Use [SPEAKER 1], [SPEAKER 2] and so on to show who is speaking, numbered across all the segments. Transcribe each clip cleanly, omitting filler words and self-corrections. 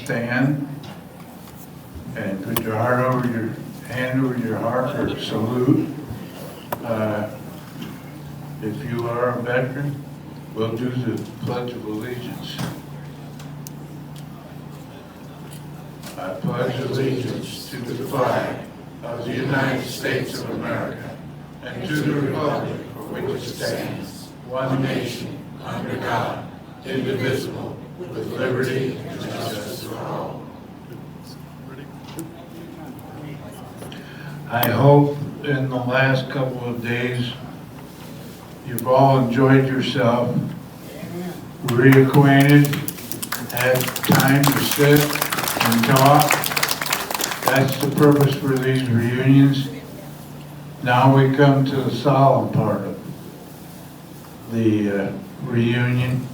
[SPEAKER 1] stand and put your hand over your heart or salute. If you are a veteran, we'll do the Pledge of Allegiance. I pledge allegiance to the flag of the United States of America and to the republic for which it stands, one nation, under God, indivisible, with liberty and justice for all. I hope in the last couple of days you've all enjoyed yourself, reacquainted, had time to sit and talk. That's the purpose for these reunions. Now we come to the solemn part of the reunion,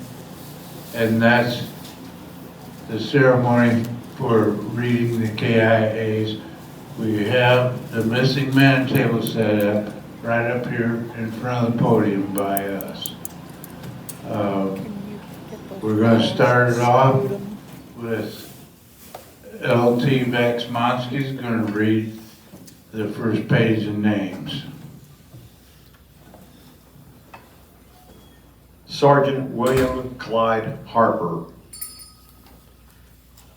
[SPEAKER 1] and that's the ceremony for reading the KIAs. We have the missing man table set up right up here in front of the podium by us. We're going to start it off with L.T. Vaxmonsky's going to read the first page of names.
[SPEAKER 2] Sergeant William Clyde Harper.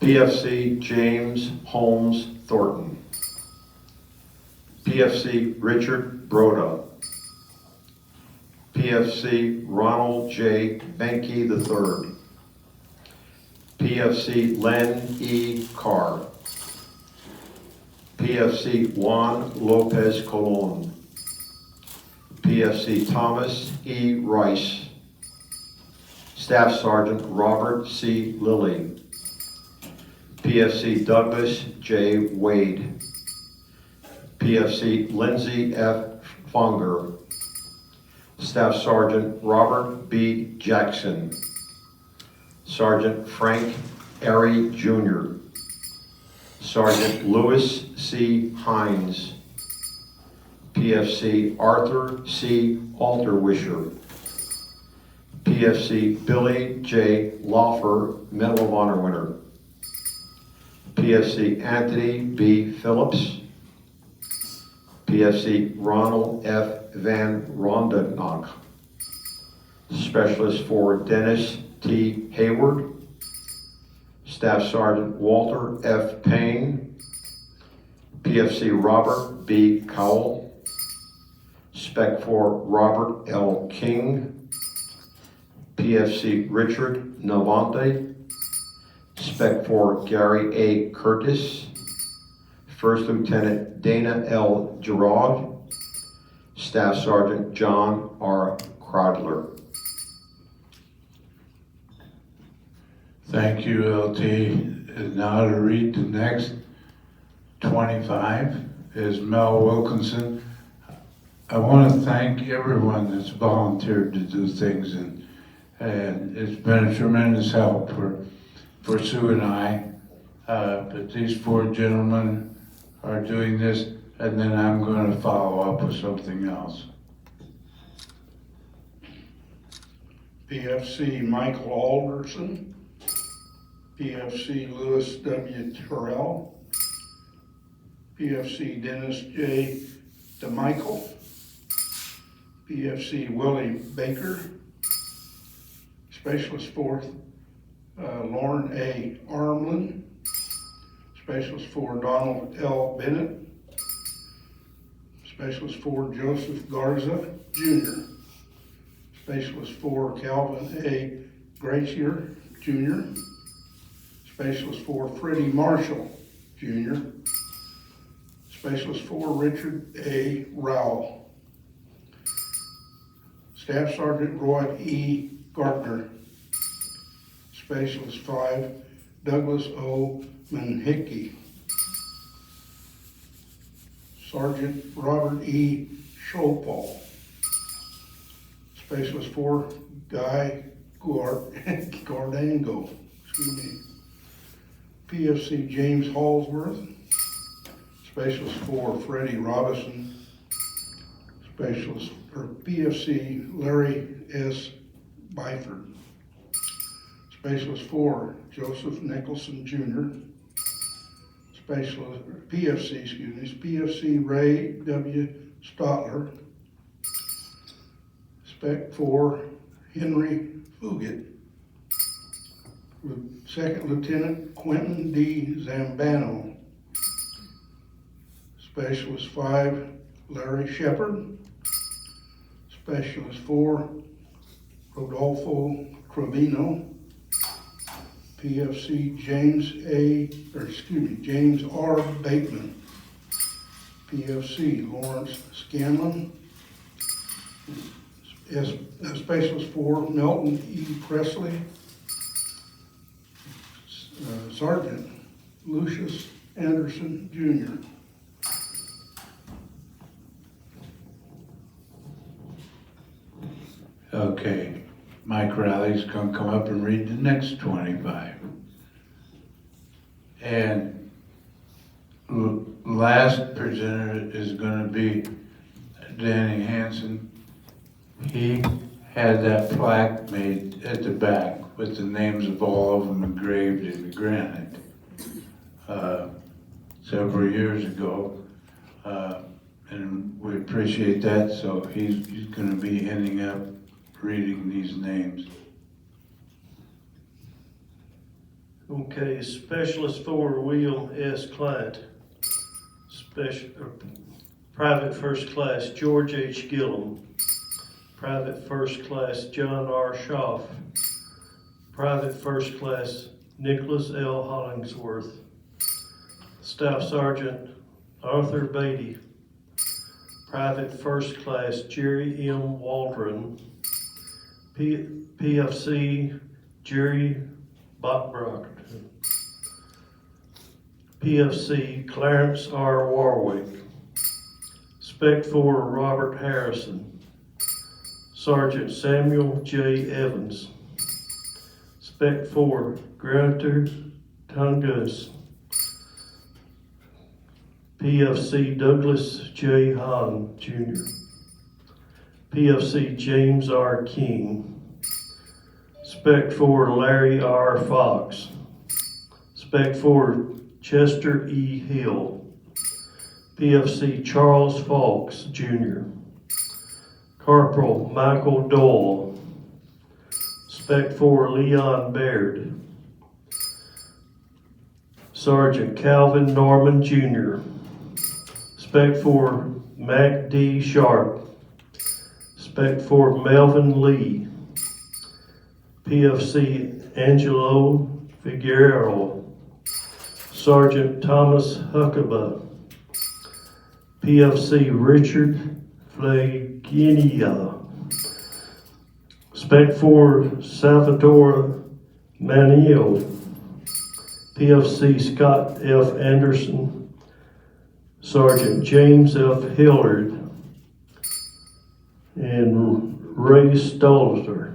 [SPEAKER 2] PFC James Holmes Thornton. PFC Richard Broda. PFC Ronald J. Banquet III. PFC Len E. Carr. PFC Juan Lopez Colon. PFC Thomas E. Rice. Staff Sergeant Robert C. Lilly. PFC Douglas J. Wade. PFC Lindsay F. Fonger. Staff Sergeant Robert B. Jackson. Sergeant Frank Airy Jr. Sergeant Louis C. Hines. PFC Arthur C. Alterwisher. PFC Billy J. Laufer, Medal of Honor winner. PFC Anthony B. Phillips. PFC Ronald F. Van Rondenach. Specialist for Dennis T. Hayward. Staff Sergeant Walter F. Payne. PFC Robert B. Cowell. Spec for Robert L. King. PFC Richard Navante. Spec for Gary A. Curtis. First Lieutenant Dana L. Gerard. Staff Sergeant John R. Crodler.
[SPEAKER 1] Thank you, LT. And now to read the next 25 is Mel Wilkinson. I want to thank everyone that's volunteered to do things, and it's been a tremendous help for Sue and I. But these four gentlemen are doing this, and then I'm going to follow up with something else.
[SPEAKER 3] PFC Michael Alderson. PFC Louis W. Terrell. PFC Dennis J. DeMichael. PFC Willie Baker. Specialist for Lauren A. Armlin. Specialist for Donald L. Bennett. Specialist for Joseph Garza, Jr. Specialist for Calvin A. Gracier, Jr. Specialist for Freddie Marshall, Jr. Specialist for Richard A. Rowell. Staff Sergeant Roy E. Gardner. Specialist 5, Douglas O. Manhickey. Sergeant Robert E. Schopal. Specialist 4, Guy Gardango. Excuse me. PFC James Hallsworth. Specialist 4, Freddie Robinson. Specialist for PFC Larry S. Byford. Specialist 4, Joseph Nicholson Jr. PFC Ray W. Stotler. Spec 4 Henry Fugit. Second Lieutenant Quentin D. Zambano. Specialist 5 Larry Shepard. Specialist 4 Rodolfo Cravino. PFC James R. Bateman. PFC Lawrence Scanlon. Specialist 4 Melton E. Presley. Sergeant Lucius Anderson Jr.
[SPEAKER 1] Okay, Mike Riley's gonna come up and read the next 25. And last presenter is gonna be Danny Hansen. He had that plaque made at the back with the names of all of them engraved in granite several years ago. And we appreciate that, so he's gonna be ending up reading these names.
[SPEAKER 4] Okay, Specialist 4 William S. Client. Private First Class George H. Gillum. Private First Class John R. Schaff. Private First Class Nicholas L. Hollingsworth. Staff Sergeant Arthur Beatty. Private First Class Jerry M. Waldron. PFC Jerry Bachbrock. PFC Clarence R. Warwick. Spec 4 Robert Harrison. Sergeant Samuel J. Evans. Spec 4 Grunter Tungus. PFC Douglas J. Hahn Jr. PFC James R. King. Spec 4 Larry R. Fox. Spec 4 Chester E. Hill. PFC Charles Fawkes Jr. Corporal Michael Doyle. Spec 4 Leon Baird. Sergeant Calvin Norman Jr. Spec 4 Mac D. Sharp. Spec 4 Melvin Lee. PFC Angelo Figueroa. Sergeant Thomas Huckabee. PFC Richard Flaginia. Spec 4 Salvatore Manio. PFC Scott F. Anderson. Sergeant James F. Hillard. And Ray Stolzer.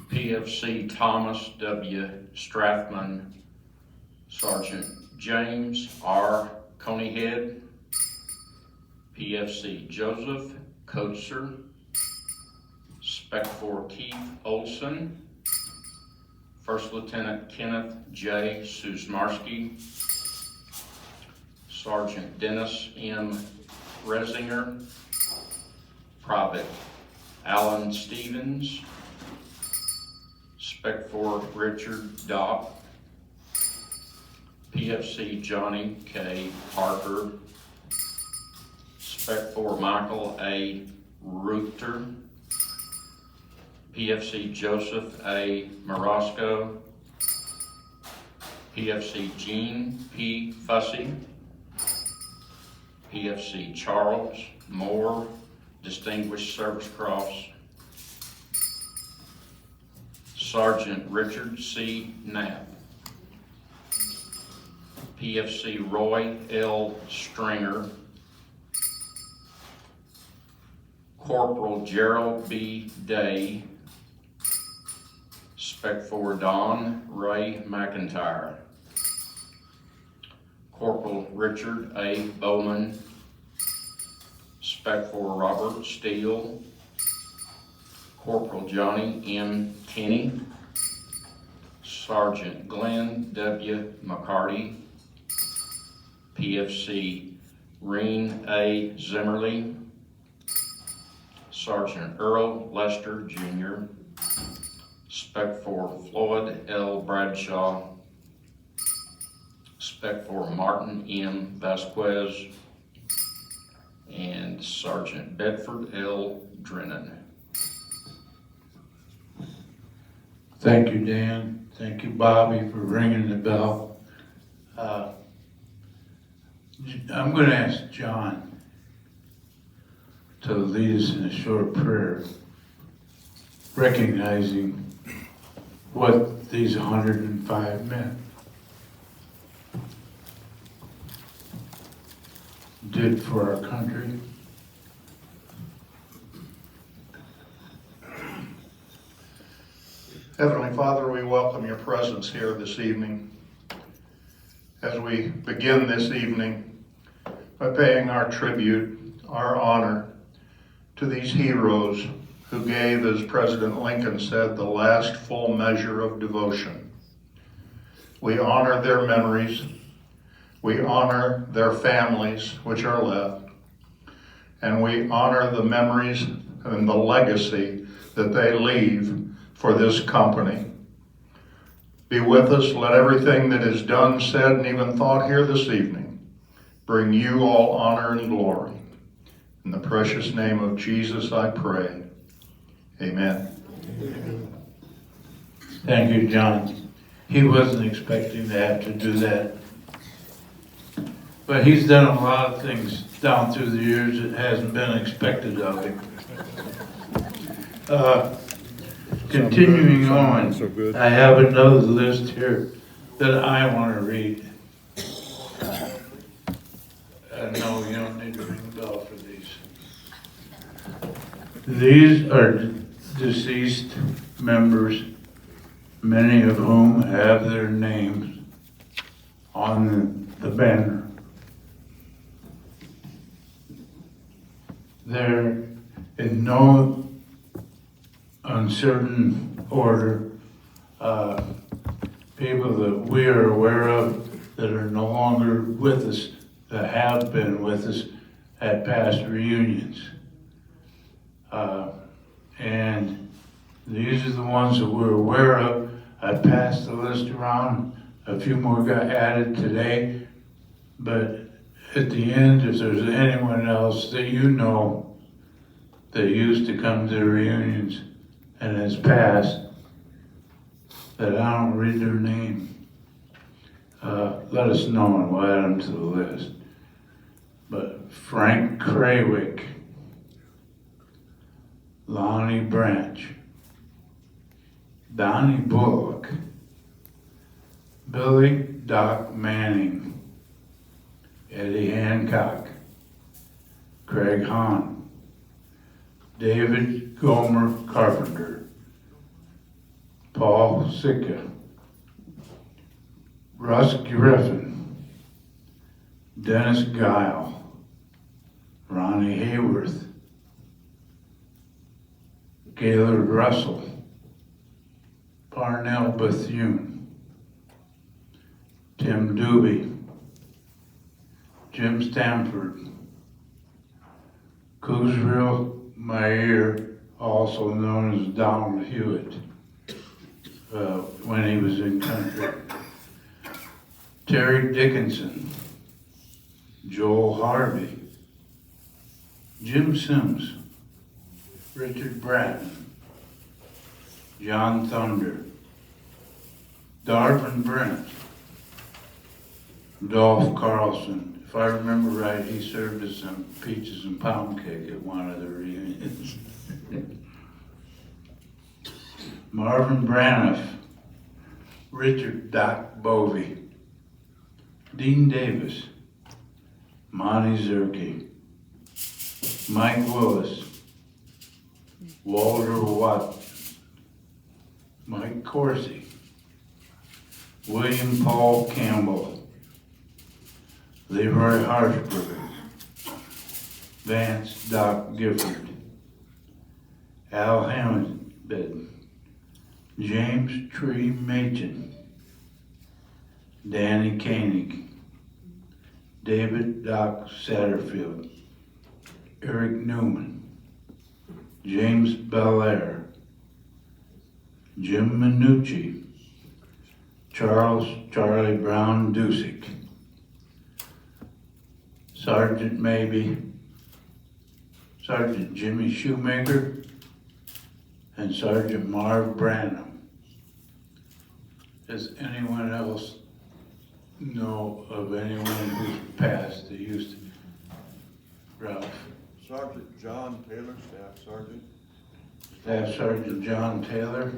[SPEAKER 5] PFC Thomas W. Strathman, Sergeant James R. Coneyhead, PFC Joseph Coetzer, Spec 4 Keith Olson, First Lieutenant Kenneth J. Susmarski, Sergeant Dennis M. Resinger, Private Alan Stevens, Spec 4 Richard Dopp, PFC Johnny K. Parker, Spec 4 Michael A. Ruther, PFC Joseph A. Morosco, PFC Gene P. Fussy, PFC Charles Moore, Distinguished Service Cross, Sergeant Richard C. Knapp, PFC Roy L. Stringer, Corporal Gerald B. Day, Spec 4 Don Ray McIntyre, Corporal Richard A. Bowman, Spec 4 Robert Steele, Corporal Johnny M. Kinney, Sergeant Glenn W. McCarty, PFC Reen A. Zimmerly, Sergeant Earl Lester Jr., Spec 4 Floyd L. Bradshaw, Spec 4 Martin M. Vasquez, and Sergeant Bedford L. Drennan.
[SPEAKER 1] Thank you, Dan. Thank you, Bobby, for ringing the bell. I'm going to ask John to lead us in a short prayer, recognizing what these 105 men did for our country.
[SPEAKER 6] Heavenly Father, we welcome your presence here this evening as we begin this evening by paying our tribute, our honor to these heroes who gave, as President Lincoln said, the last full measure of devotion. We honor their memories. We honor their families, which are left. And we honor the memories and the legacy that they leave for this company. Be with us. Let everything that is done, said, and even thought here this evening bring you all honor and glory. In the precious name of Jesus, I pray. Amen.
[SPEAKER 1] Thank you, John. He wasn't expecting to have to do that. But he's done a lot of things down through the years that hasn't been expected of him. Continuing on, I have another list here that I want to read. No, you don't need to ring the bell for these. These are deceased members, many of whom have their names on the banner. They're in no uncertain order, people that we are aware of that are no longer with us, that have been with us at past reunions. And these are the ones that we're aware of. I passed the list around. A few more got added today. But at the end, if there's anyone else that you know that used to come to the reunions and has passed, that I don't read their name, let us know and we'll add them to the list. But Frank Craywick, Lonnie Branch, Donnie Bullock, Billy Doc Manning, Eddie Hancock, Craig Hahn, David Gomer Carpenter, Paul Sitka, Russ Griffin, Dennis Guile, Ronnie Hayworth, Gaylord Russell, Parnell Bethune, Tim Doobie, Jim Stamford, Coosville Meyer, also known as Donald Hewitt, when he was in country, Terry Dickinson, Joel Harvey, Jim Sims, Richard Bratton, John Thunder, Darvin Brent, Dolph Carlson. If I remember right, he served us some peaches and pound cake at one of the reunions. Marvin Braniff, Richard Doc Bovey, Dean Davis, Monty Zerke, Mike Willis, Walter Watt, Mike Corsi, William Paul Campbell, Leroy Harshberger, Vance Doc Gifford, Al Hammond, James Tree Machen, Danny Koenig, David Doc Satterfield, Eric Newman, James Belair, Jim Minucci, Charles Charlie Brown Dusick, Sergeant Maybe, Sergeant Jimmy Shoemaker, and Sergeant Marv Branham. Does anyone else know of anyone who's passed that used to? Ralph?
[SPEAKER 7] Sergeant John Taylor, Staff Sergeant.
[SPEAKER 1] Staff Sergeant John Taylor.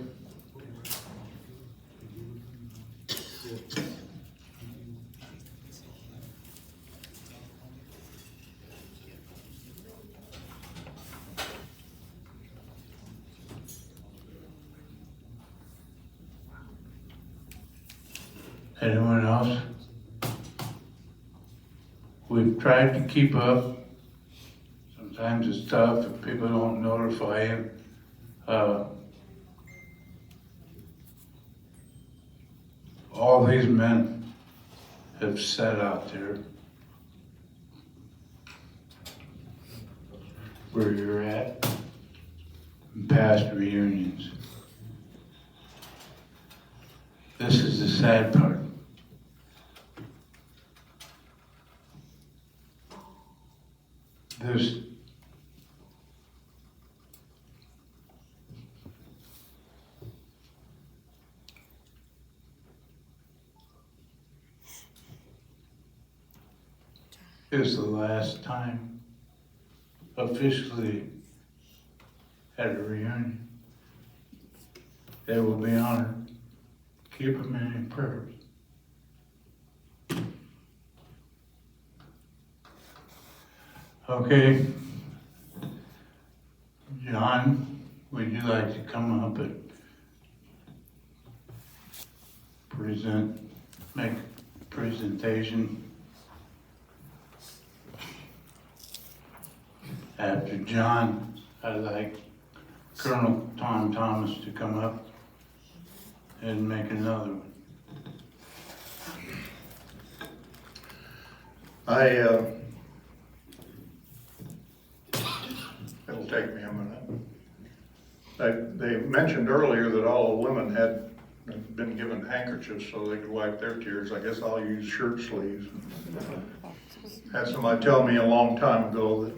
[SPEAKER 1] Anyone else? We've tried to keep up. Sometimes it's tough if people don't notify you. All these men have sat out there where you're at in past reunions. This is the sad part. This is the last time officially at a reunion. They will be honored. Keep them in your prayers. Okay. John, would you like to come up and make a presentation? After John, I'd like Colonel Tom Thomas to come up and make another one.
[SPEAKER 6] It'll take me a minute. They mentioned earlier that all the women had been given handkerchiefs so they could wipe their tears. I guess I'll use shirt sleeves. Had somebody tell me a long time ago that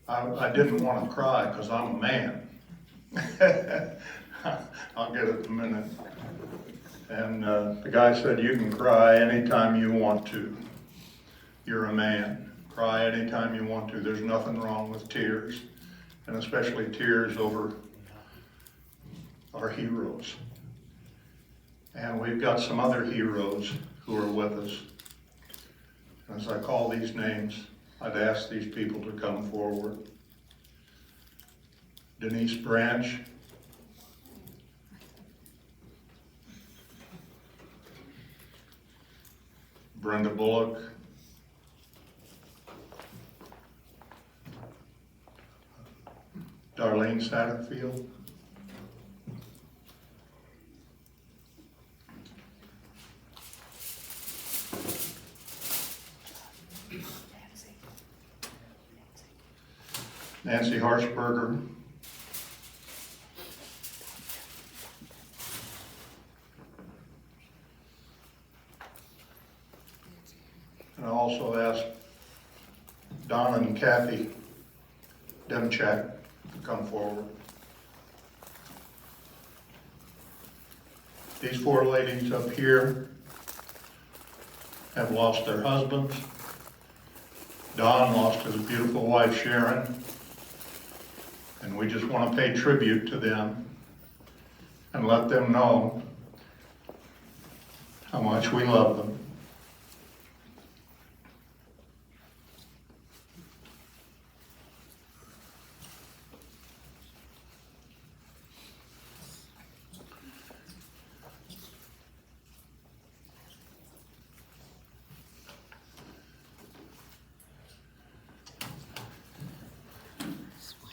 [SPEAKER 6] I didn't want to cry because I'm a man. I'll get it in a minute. And the guy said, you can cry anytime you want to. You're a man. Cry anytime you want to. There's nothing wrong with tears, and especially tears over our heroes. And we've got some other heroes who are with us. As I call these names, I'd ask these people to come forward. Denise Branch, Brenda Bullock, Darlene Satterfield, Nancy Harshberger, and I also asked Don and Kathy Demchak to come forward. These four ladies up here have lost their husbands. Don lost his beautiful wife Sharon, and we just want to pay tribute to them and let them know how much we love them.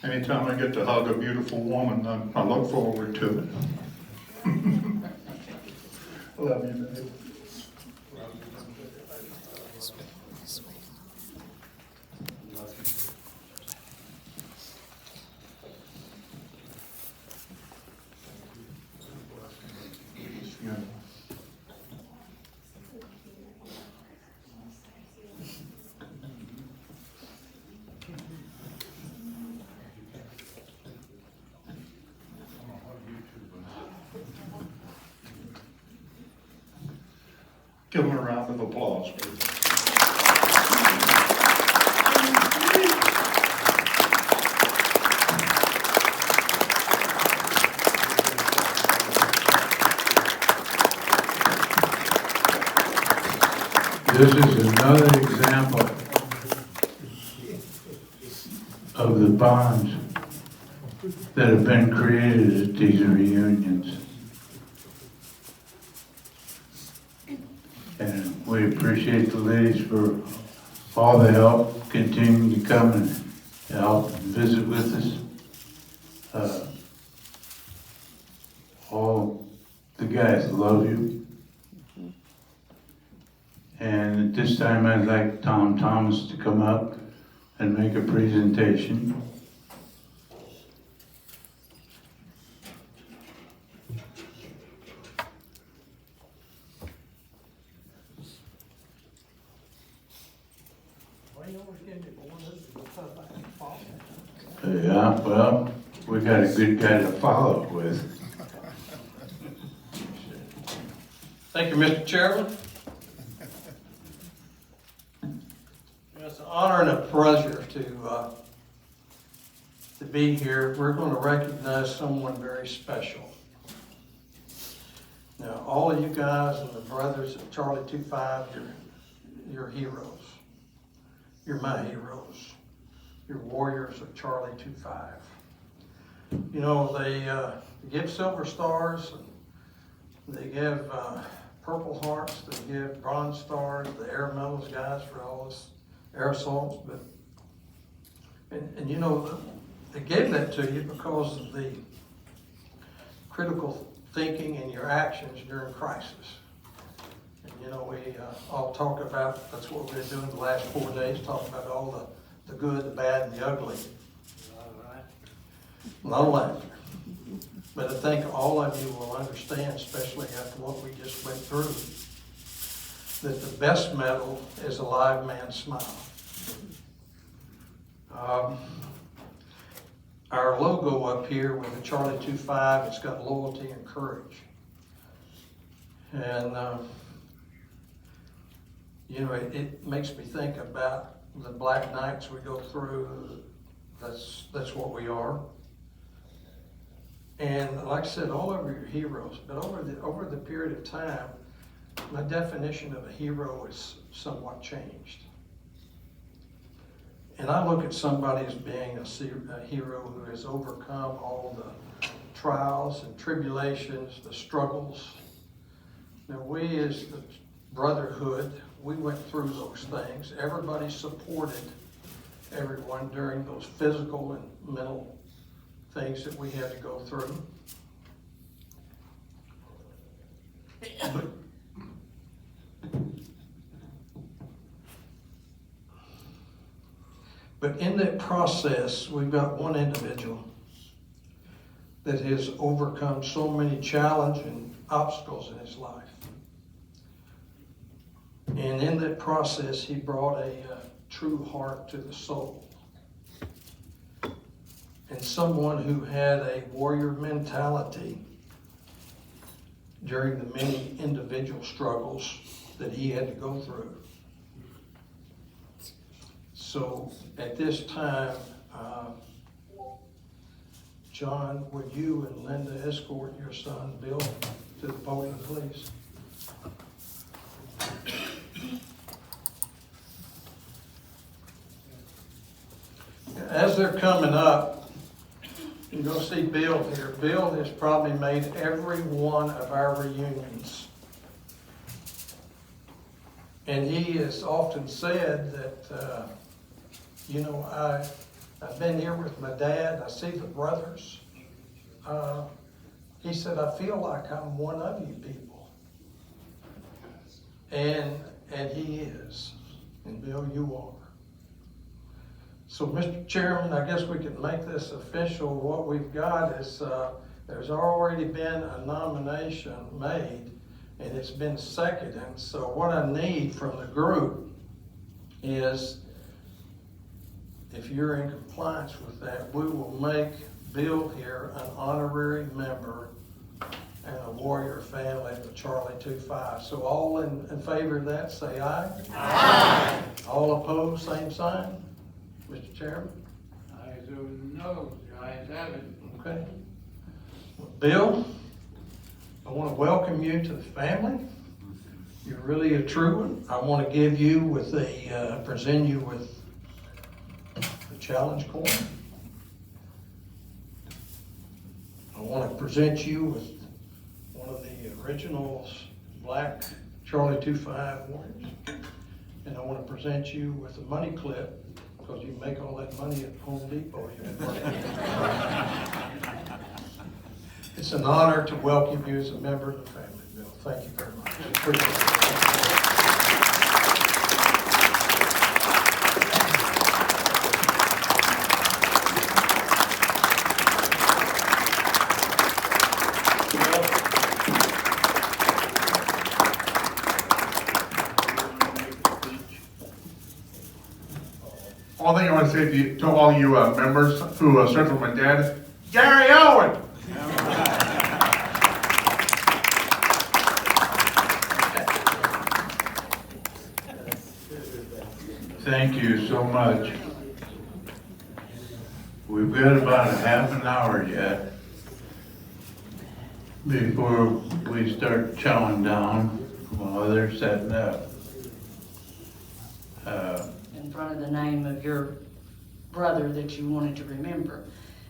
[SPEAKER 6] Anytime I get to hug a beautiful woman, I look forward to it. Love you, babe. Give them a round of applause, please.
[SPEAKER 1] This is another example of the bonds that have been created at these reunions. And we appreciate the ladies for all the help, continuing to come and help and visit with us. All the guys love you. And at this time, I'd like Tom Thomas to come up and make a presentation. Yeah, well, we got a good guy to follow with.
[SPEAKER 3] Thank you, Mr. Chairman. It's an honor and a pleasure to be here. We're going to recognize someone very special. Now, all of you guys and the brothers of Charlie 25, you're heroes. You're my heroes. You're warriors of Charlie 25. You know, they give silver stars, and they give purple hearts, they give bronze stars, the air medals guys for all this air assaults, but and you know, they gave that to you because of the critical thinking and your actions during crisis. And you know, we all talk about, that's what we've been doing the last 4 days, talk about all the good, the bad, and the ugly. A lot of laughter. But I think all of you will understand, especially after what we just went through, that the best medal is a live man's smile. Our logo up here with the Charlie 25, it's got loyalty and courage. And, you know, it makes me think about the black nights we go through. That's what we are. And like I said, all over your heroes, but over the period of time, my definition of a hero is somewhat changed. And I look at somebody as being a hero who has overcome all the trials and tribulations, the struggles. Now we as the brotherhood, we went through those things. Everybody supported everyone during those physical and mental things that we had to go through. But in that process, we've got one individual that has overcome so many challenges and obstacles in his life. And in that process, he brought a true heart to the soul. And someone who had a warrior mentality during the many individual struggles that he had to go through. So at this time, John, would you and Linda escort your son Bill to the podium, please? As they're coming up, you go see Bill here. Bill has probably made every one of our reunions. And he has often said that, you know, I've been here with my dad, I see the brothers. He said, I feel like I'm one of you people. And he is. And Bill, you are. So, Mr. Chairman, I guess we can make this official. What we've got is, there's already been a nomination made, and it's been seconded. So what I need from the group is, if you're in compliance with that, we will make Bill here an honorary member and a Warrior family of the Charlie 25. So all in favor of that, say aye. Aye. All opposed, same sign. Mr. Chairman?
[SPEAKER 1] Ayes or no, the ayes have it.
[SPEAKER 3] Okay. Bill, I want to welcome you to the family. You're really a true one. I want to give you with present you with the challenge coin. I want to present you with one of the original black Charlie 25 warriors. And I want to present you with a money clip, because you make all that money at Home Depot. It's an honor to welcome you as a member of the family, Bill. Thank you very much. Appreciate it.
[SPEAKER 6] One thing I want to say to all you members who served with my dad, Gary Owen!
[SPEAKER 1] Thank you so much. We've got about a half an hour yet before we start chowing down while they're setting up.
[SPEAKER 8] In front of the name of your brother that you wanted to remember.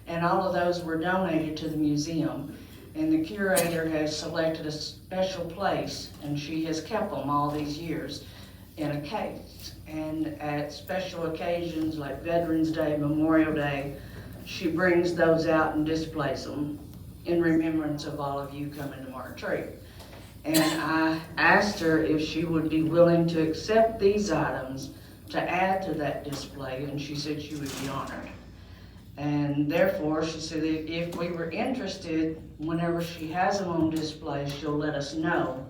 [SPEAKER 8] And all of those were donated to the museum. And the curator has selected a special place, and she has kept them all these years in a case. And at special occasions like Veterans Day, Memorial Day, she brings those out and displays them in remembrance of all of you coming to Mark Tree. And I asked her if she would be willing to accept these items to add to that display, and she said she would be honored. And therefore, she said that if we were interested, whenever she has them on display, she'll let us know.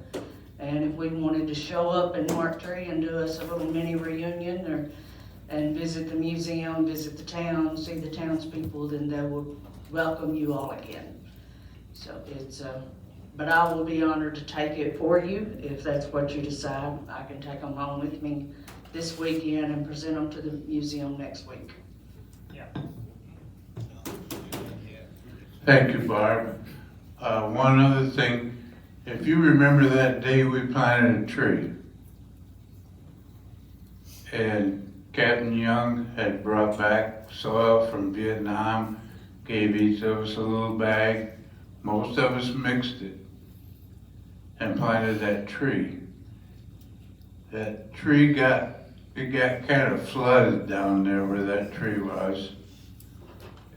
[SPEAKER 8] And if we wanted to show up in Mark Tree and do us a little mini reunion and visit the museum, visit the town, see the townspeople, then they will welcome you all again. So it's, but I will be honored to take it for you if that's what you decide. I can take them home with me this weekend and present them to the museum next week.
[SPEAKER 1] Thank you, Barb. One other thing, if you remember that day we planted a tree, and Captain Young had brought back soil from Vietnam, gave each of us a little bag, most of us mixed it and planted that tree. That tree got kind of flooded down there where that tree was.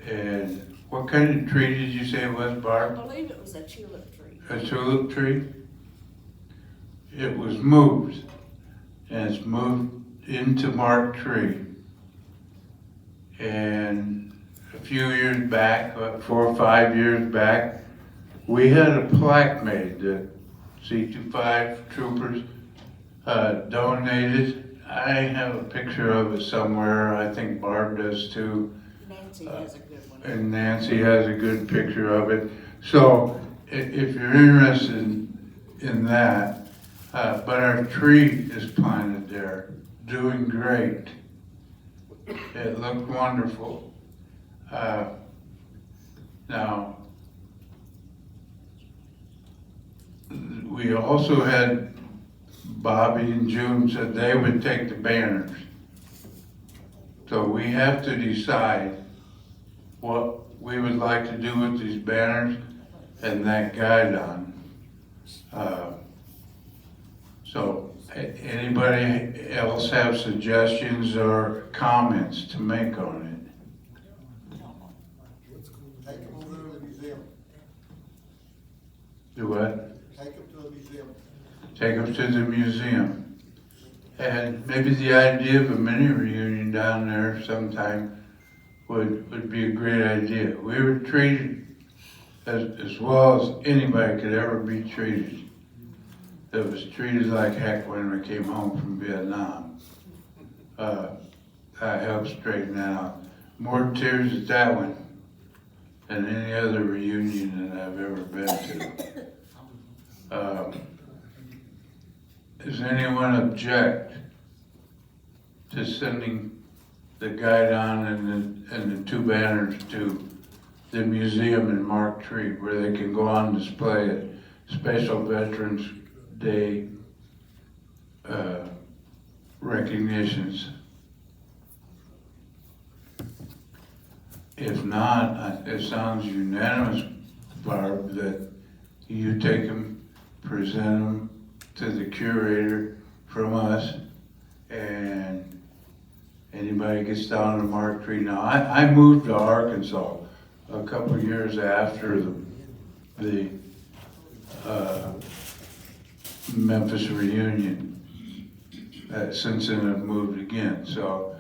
[SPEAKER 1] And what kind of tree did you say it was, Barb?
[SPEAKER 9] I believe it was a tulip tree.
[SPEAKER 1] A tulip tree? It was moved, and it's moved into Mark Tree. And a few years back, about 4 or 5 years back, we had a plaque made that C25 troopers donated. I have a picture of it somewhere. I think Barb does too.
[SPEAKER 9] Nancy has a good one.
[SPEAKER 1] And Nancy has a good picture of it. So if you're interested in that, but our tree is planted there, doing great. It looked wonderful. Now, we also had Bobby and June said they would take the banners. So we have to decide what we would like to do with these banners and that guidon. So anybody else have suggestions or comments to make on it? Do what?
[SPEAKER 7] Take them to the museum.
[SPEAKER 1] Take them to the museum. And maybe the idea of a mini reunion down there sometime would be a great idea. We were treated as well as anybody could ever be treated. That was treated like heck when we came home from Vietnam. I helped straighten that out. More tears at that one than any other reunion that I've ever been to. Does anyone object to sending the guidon and the two banners to the museum in Mark Tree where they can go on display at Special Veterans Day recognitions? If not, it sounds unanimous, Barb, that you take them, present them to the curator from us, and anybody gets down to Mark Tree. Now, I moved to Arkansas a couple of years after the Memphis reunion. Since then, I've moved again. So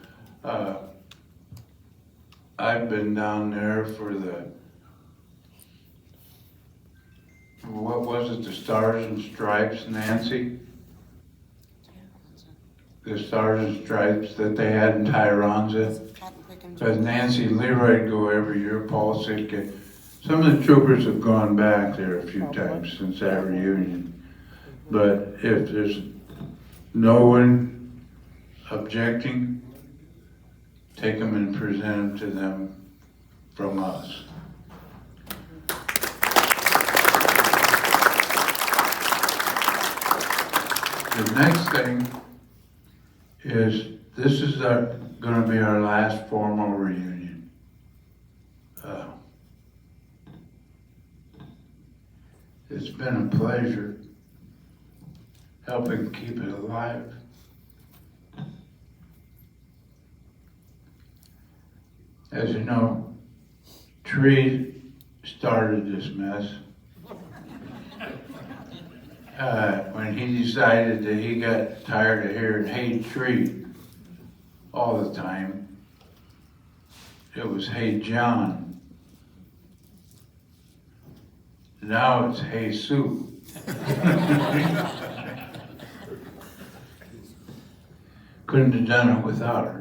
[SPEAKER 1] I've been down there for what was it, the Stars and Stripes, Nancy? The Stars and Stripes that they had in Tyronza. Because Nancy and Leroy go every year, Paul Sitka. Some of the troopers have gone back there a few times since that reunion. But if there's no one objecting, take them and present them to them from us. The next thing is, this is going to be our last formal reunion. It's been a pleasure helping keep it alive. As you know, Tree started this mess. When he decided that he got tired of hearing "Hey Tree" all the time, it was "Hey John." Now it's "Hey Sue." Couldn't have done it without her.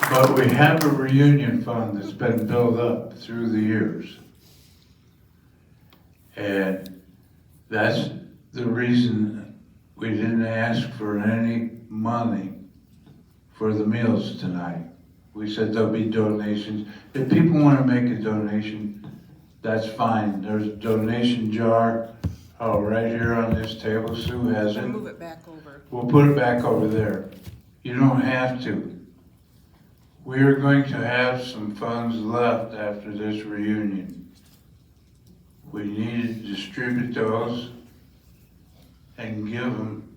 [SPEAKER 1] But we have a reunion fund that's been built up through the years. And that's the reason we didn't ask for any money for the meals tonight. We said there'll be donations. If people want to make a donation, that's fine. There's a donation jar right here on this table. Sue has it.
[SPEAKER 9] Move it back over.
[SPEAKER 1] We'll put it back over there. You don't have to. We are going to have some funds left after this reunion. We need to distribute those and give them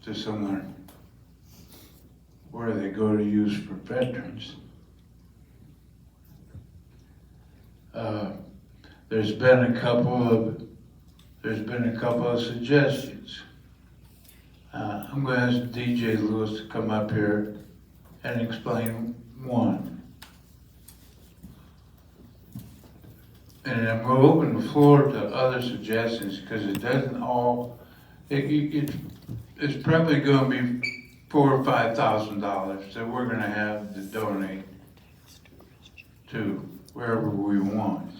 [SPEAKER 1] to someone where they go to use for veterans. There's been a couple of suggestions. I'm going to ask DJ Lewis to come up here and explain one. And I'm going to open the floor to other suggestions because it doesn't all, it's probably going to be $4,000 or $5,000 that we're going to have to donate to wherever we want.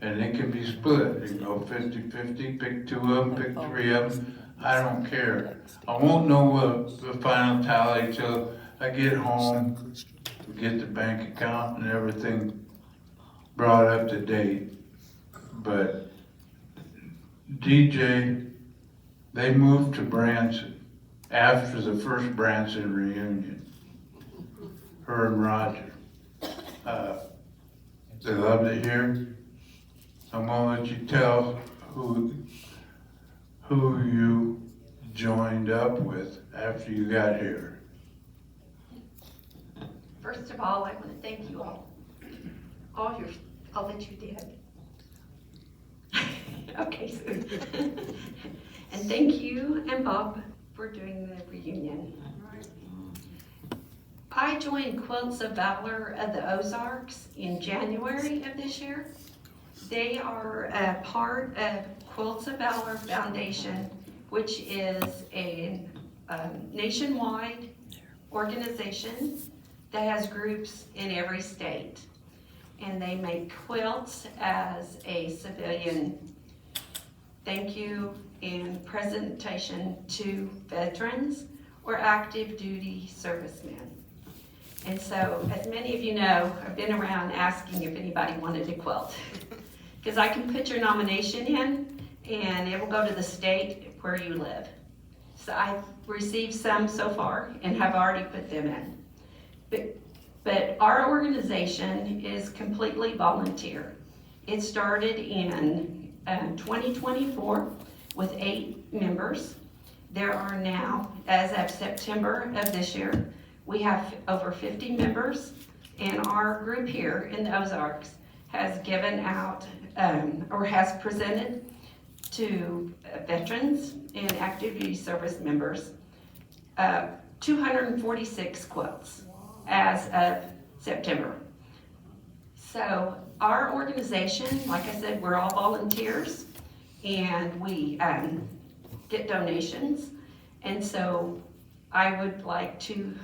[SPEAKER 1] And it can be split. It can go 50-50, pick 2 of them, pick 3 of them. I don't care. I won't know the final tally till I get home, get the bank account and everything brought up to date. But DJ, they moved to Branson after the first Branson reunion. Her and Roger. They loved it here. I'm gonna let you tell who you joined up with after you got here.
[SPEAKER 10] First of all, I want to thank you all that you did. Okay, Sue. And thank you and Bob for doing the reunion. I joined Quilts of Valor of the Ozarks in January of this year. They are a part of Quilts of Valor Foundation, which is a nationwide organization that has groups in every state. And they make quilts as a civilian thank you and presentation to veterans or active duty servicemen. And so, as many of you know, I've been around asking if anybody wanted a quilt. Because I can put your nomination in, and it will go to the state where you live. So I've received some so far, and have already put them in. But our organization is completely volunteer. It started in 2024 with 8 members. There are now, as of September of this year, we have over 50 members, and our group here in the Ozarks has given out or has presented to veterans and active duty service members 246 quilts as of September. So our organization, like I said, we're all volunteers, and we get donations. And so I would like to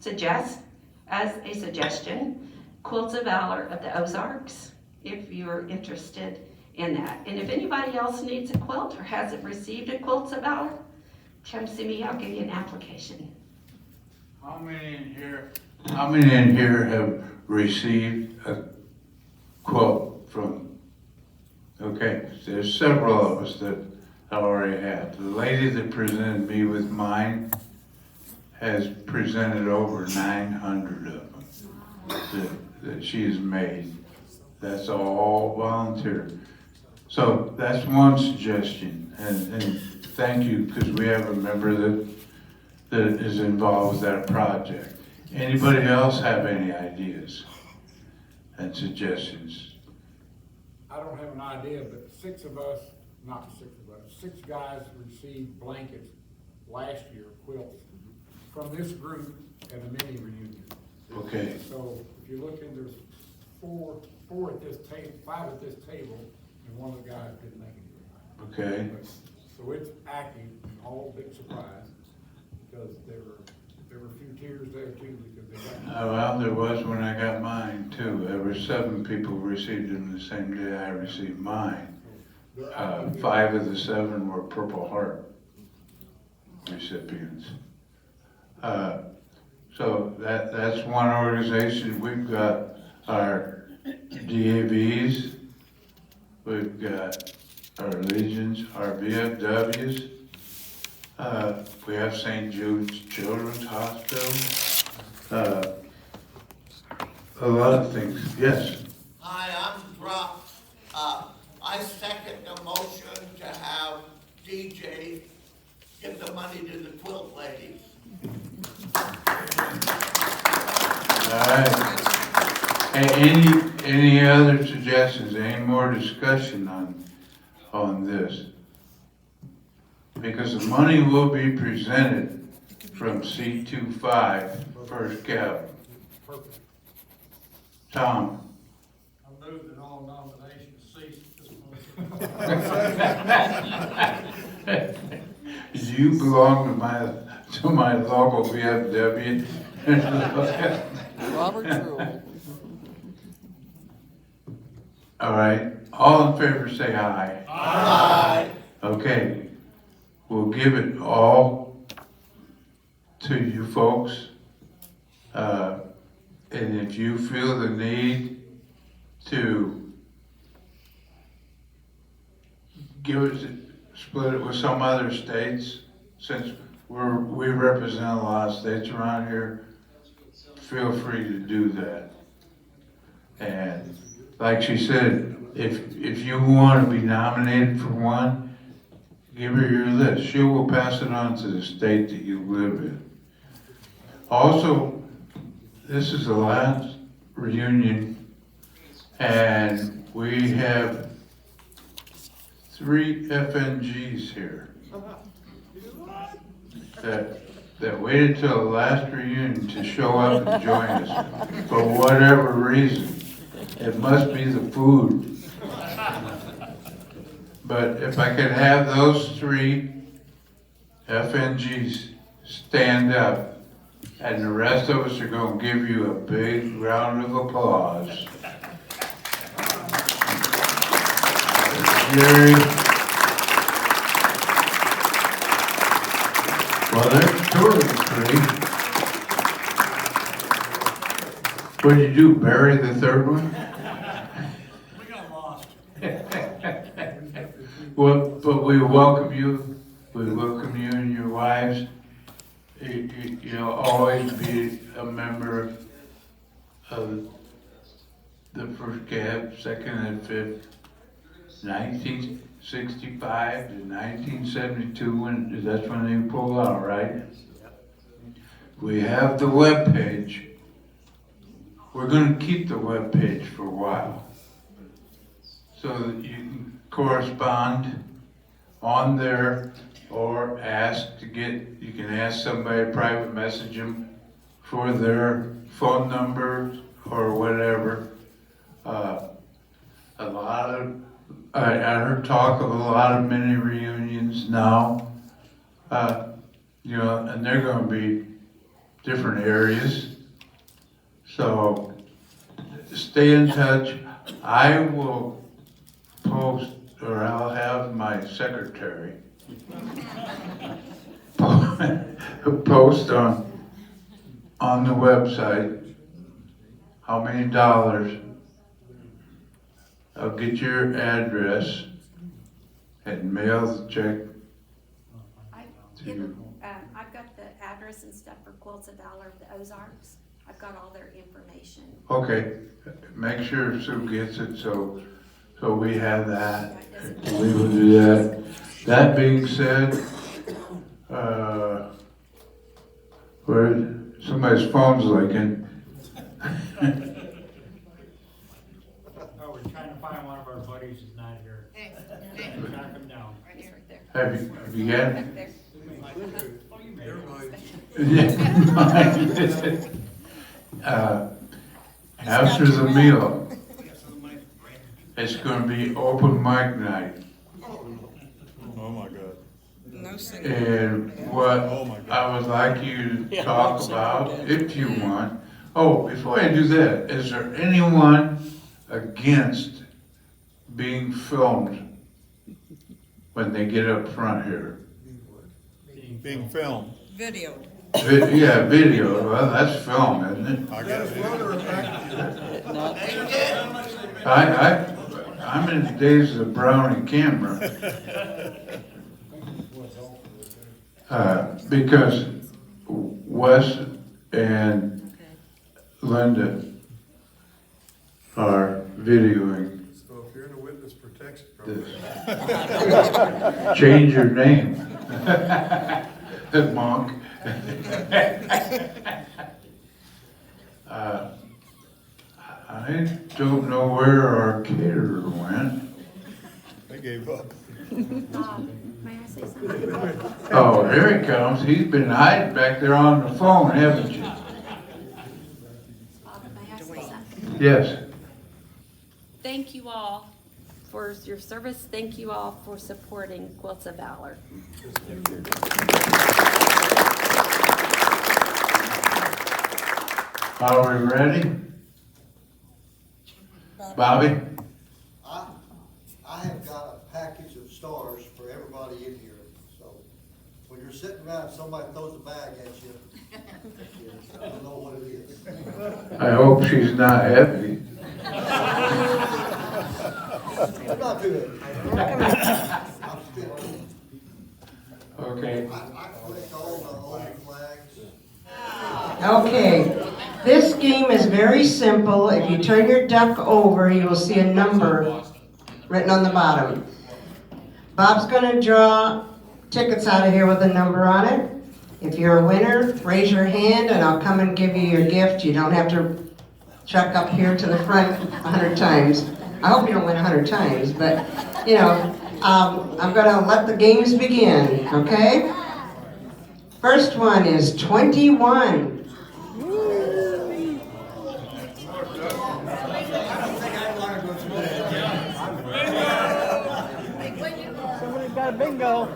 [SPEAKER 10] suggest, as a suggestion, Quilts of Valor of the Ozarks, if you're interested in that. And if anybody else needs a quilt or hasn't received a Quilts of Valor, come see me, I'll give you an application.
[SPEAKER 1] How many in here have received a quote from, okay, there's several of us that already have. The lady that presented me with mine has presented over 900 of them that she has made. That's all volunteer. So that's one suggestion, and thank you, because we have a member that is involved with that project. Anybody else have any ideas and suggestions?
[SPEAKER 11] I don't have an idea, but 6 guys received blankets last year, quilts, from this group at a mini reunion.
[SPEAKER 1] Okay.
[SPEAKER 11] So if you look in, there's four at this table, 5 at this table, and one of the guys didn't make it.
[SPEAKER 1] Okay.
[SPEAKER 11] So it's active, and all big surprise, because there were a few tears there too, because they got.
[SPEAKER 1] Well, there was when I got mine too. There were 7 people received them the same day I received mine. 5 of the 7 were Purple Heart recipients. So that's one organization. We've got our DAVs, we've got our Legions, our VFWs, we have St. Jude's Children's Hospital, a lot of things. Yes?
[SPEAKER 12] Hi, I'm Brock. I second the motion to have DJ give the money to the quilt ladies.
[SPEAKER 1] All right. Any other suggestions, any more discussion on this? Because the money will be presented from C25 First Cap.
[SPEAKER 11] Perfect.
[SPEAKER 1] Tom?
[SPEAKER 3] I move that all nominations cease at this moment.
[SPEAKER 1] You belong to my local VFW.
[SPEAKER 13] Robert True.
[SPEAKER 1] All right, all in favor say aye.
[SPEAKER 12] Aye.
[SPEAKER 1] Okay, we'll give it all to you folks. And if you feel the need to split it with some other states, since we represent a lot of states around here, feel free to do that. And like she said, if you want to be nominated for one, give her your list. She will pass it on to the state that you live in. Also, this is the last reunion, and we have 3 FNGs here that waited till the last reunion to show up and join us for whatever reason. It must be the food. But if I could have those 3 FNGs stand up, and the rest of us are going to give you a big round of applause. Jerry. Well, there's 2 of the 3. What did you do, bury the 3rd one?
[SPEAKER 12] We got lost.
[SPEAKER 1] Well, but we welcome you. We welcome you and your wives. You'll always be a member of the first cab, second and fifth, 1965 to 1972, when that's when they pulled out, right? We have the webpage. We're going to keep the webpage for a while, so that you can correspond on there, or you can ask somebody, private message them for their phone number or whatever. I heard talk of a lot of mini reunions now, and they're going to be different areas. So stay in touch. I will post, or I'll have my secretary post on the website how many dollars. I'll get your address and mail the check to you.
[SPEAKER 10] I've got the address and stuff for Quilts of Valor of the Ozarks. I've got all their information.
[SPEAKER 1] Okay, make sure Sue gets it, so we have that. We will do that. That being said, where somebody's phone's licking.
[SPEAKER 11] Oh, we're trying to find one of our buddies who's not here. Track him down.
[SPEAKER 1] Have you got it? After the meal, it's going to be open mic night.
[SPEAKER 7] Oh my God.
[SPEAKER 1] And what I would like you to talk about, if you want. Oh, before I do that, is there anyone against being filmed when they get up front here?
[SPEAKER 7] Being filmed.
[SPEAKER 9] Video.
[SPEAKER 1] Yeah, video. Well, that's film, isn't it?
[SPEAKER 7] I got it.
[SPEAKER 1] I'm in the days of the Brownie camera. Because Wes and Linda are videoing
[SPEAKER 7] So if you're in a witness protection
[SPEAKER 1] this. Change your name. Monk. I don't know where our caterer went.
[SPEAKER 7] They gave up.
[SPEAKER 10] May I say something?
[SPEAKER 1] Oh, here he comes. He's been hiding back there on the phone, haven't you?
[SPEAKER 10] May I say something?
[SPEAKER 1] Yes.
[SPEAKER 10] Thank you all for your service. Thank you all for supporting Quilts of Valor.
[SPEAKER 1] Are we ready? Bobby?
[SPEAKER 13] I have got a package of stars for everybody in here, so when you're sitting around, somebody throws a bag at you, I don't know what it is.
[SPEAKER 1] I hope she's not heavy.
[SPEAKER 13] I'm not too heavy. I'm still,
[SPEAKER 1] Okay.
[SPEAKER 13] I clicked all the old flags.
[SPEAKER 14] Okay, this game is very simple. If you turn your duck over, you will see a number written on the bottom. Bob's gonna draw tickets out of here with a number on it. If you're a winner, raise your hand and I'll come and give you your gift. You don't have to truck up here to the front 100 times. I hope you don't win 100 times, but, you know, I'm gonna let the games begin, okay? First one is 21.
[SPEAKER 9] Somebody's got a bingo.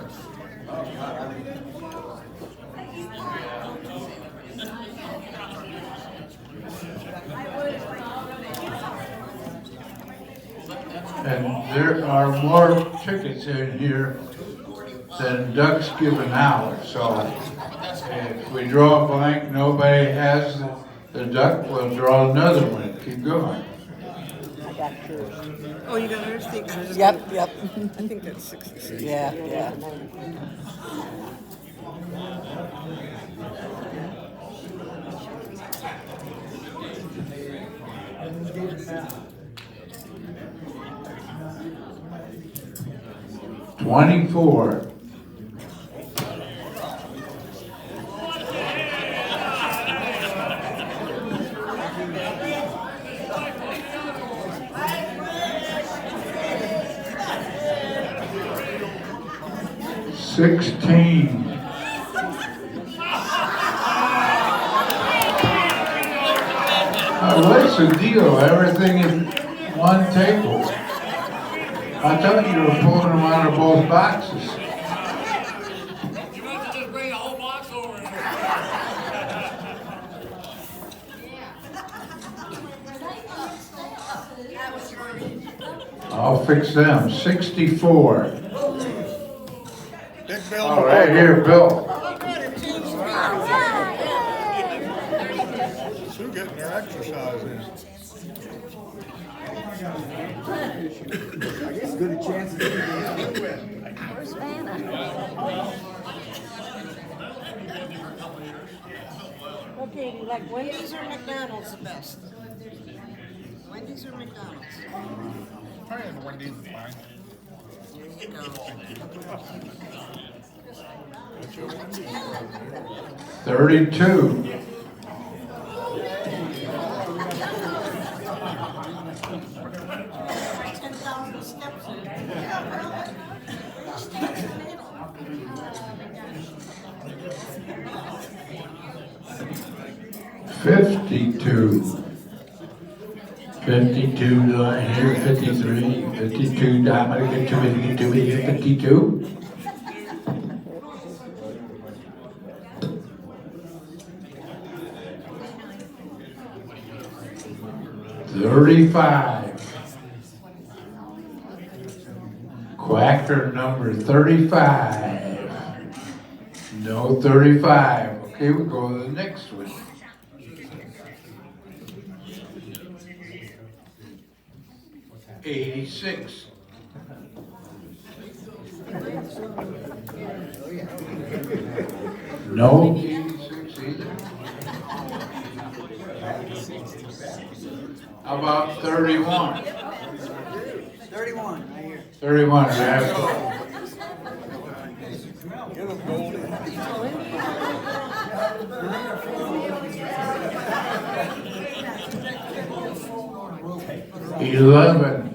[SPEAKER 1] And there are more tickets in here than ducks given out, so if we draw a blank, nobody has the duck, we'll draw another one. Keep going.
[SPEAKER 9] I got yours.
[SPEAKER 14] Oh, you got yours? Thanks.
[SPEAKER 9] Yep, yep.
[SPEAKER 14] I think that's 66.
[SPEAKER 9] Yeah, yeah.
[SPEAKER 1] $24. $16. What's the deal? Everything is one table. I thought you were pulling them out of both boxes.
[SPEAKER 12] You want to just bring the whole box over here?
[SPEAKER 1] I'll fix them. 64.
[SPEAKER 7] Big Bill.
[SPEAKER 1] Oh, right here, Bill.
[SPEAKER 7] Sue getting her exercise in.
[SPEAKER 11] I guess good a chance as any to win.
[SPEAKER 9] Where's Vanna? Okay, do you like Wendy's or McDonald's the best? Wendy's or McDonald's?
[SPEAKER 7] Probably the Wendy's is fine.
[SPEAKER 9] There you go.
[SPEAKER 1] 32. $52. 52 line here, 53, 52, I'm gonna get too many, 52. $35. Quacker number 35. No 35. Okay, we'll go to the next one. $86. No 86 either. How about 31?
[SPEAKER 9] 31, right here.
[SPEAKER 1] 31, yeah. $11.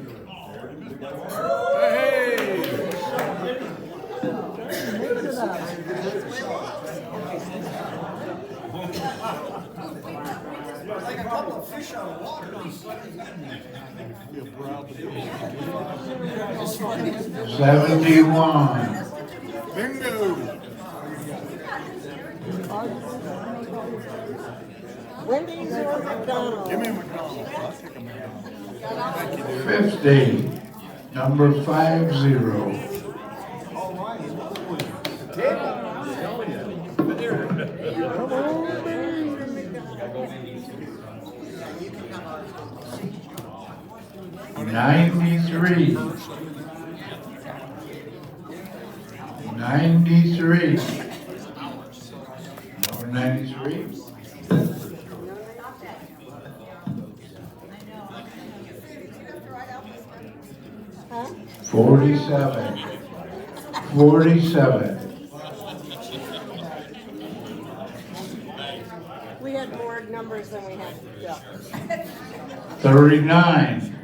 [SPEAKER 13] Like a couple of fish out of water.
[SPEAKER 1] 71.
[SPEAKER 7] Bingo.
[SPEAKER 9] Wendy's or McDonald's?
[SPEAKER 7] Give me a McDonald's. I'll take a McDonald's. Thank you, dear.
[SPEAKER 1] 50. Number 50. $93. 93. Number 93.
[SPEAKER 9] Huh?
[SPEAKER 1] 47. 47.
[SPEAKER 9] numbers than we have. Yeah.
[SPEAKER 1] 39.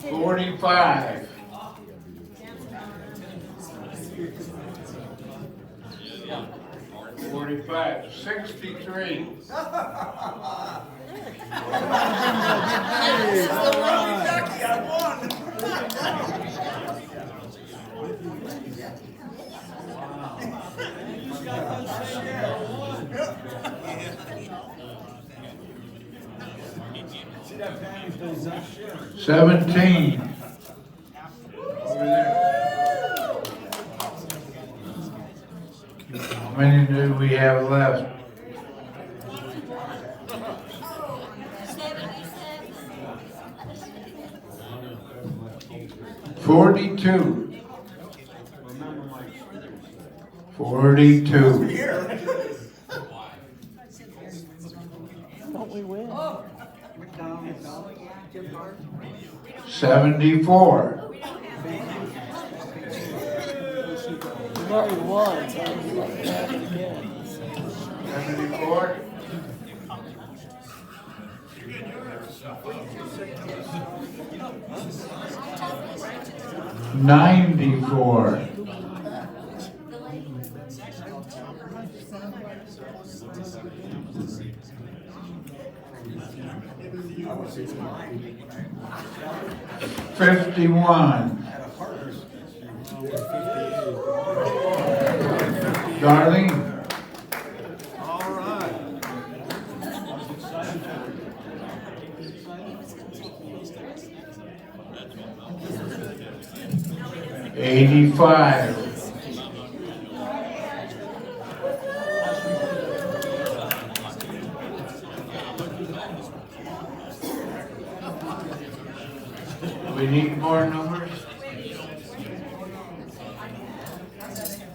[SPEAKER 1] 45. 45. 63. Seventeen. Over there. How many do we have left? 42. 42.
[SPEAKER 9] Don't we win?
[SPEAKER 1] 74.
[SPEAKER 9] We've already won, so we'd like to have it again.
[SPEAKER 1] 74. 94. 51. Darlene.
[SPEAKER 11] All right.
[SPEAKER 1] 85. 'We need more numbers?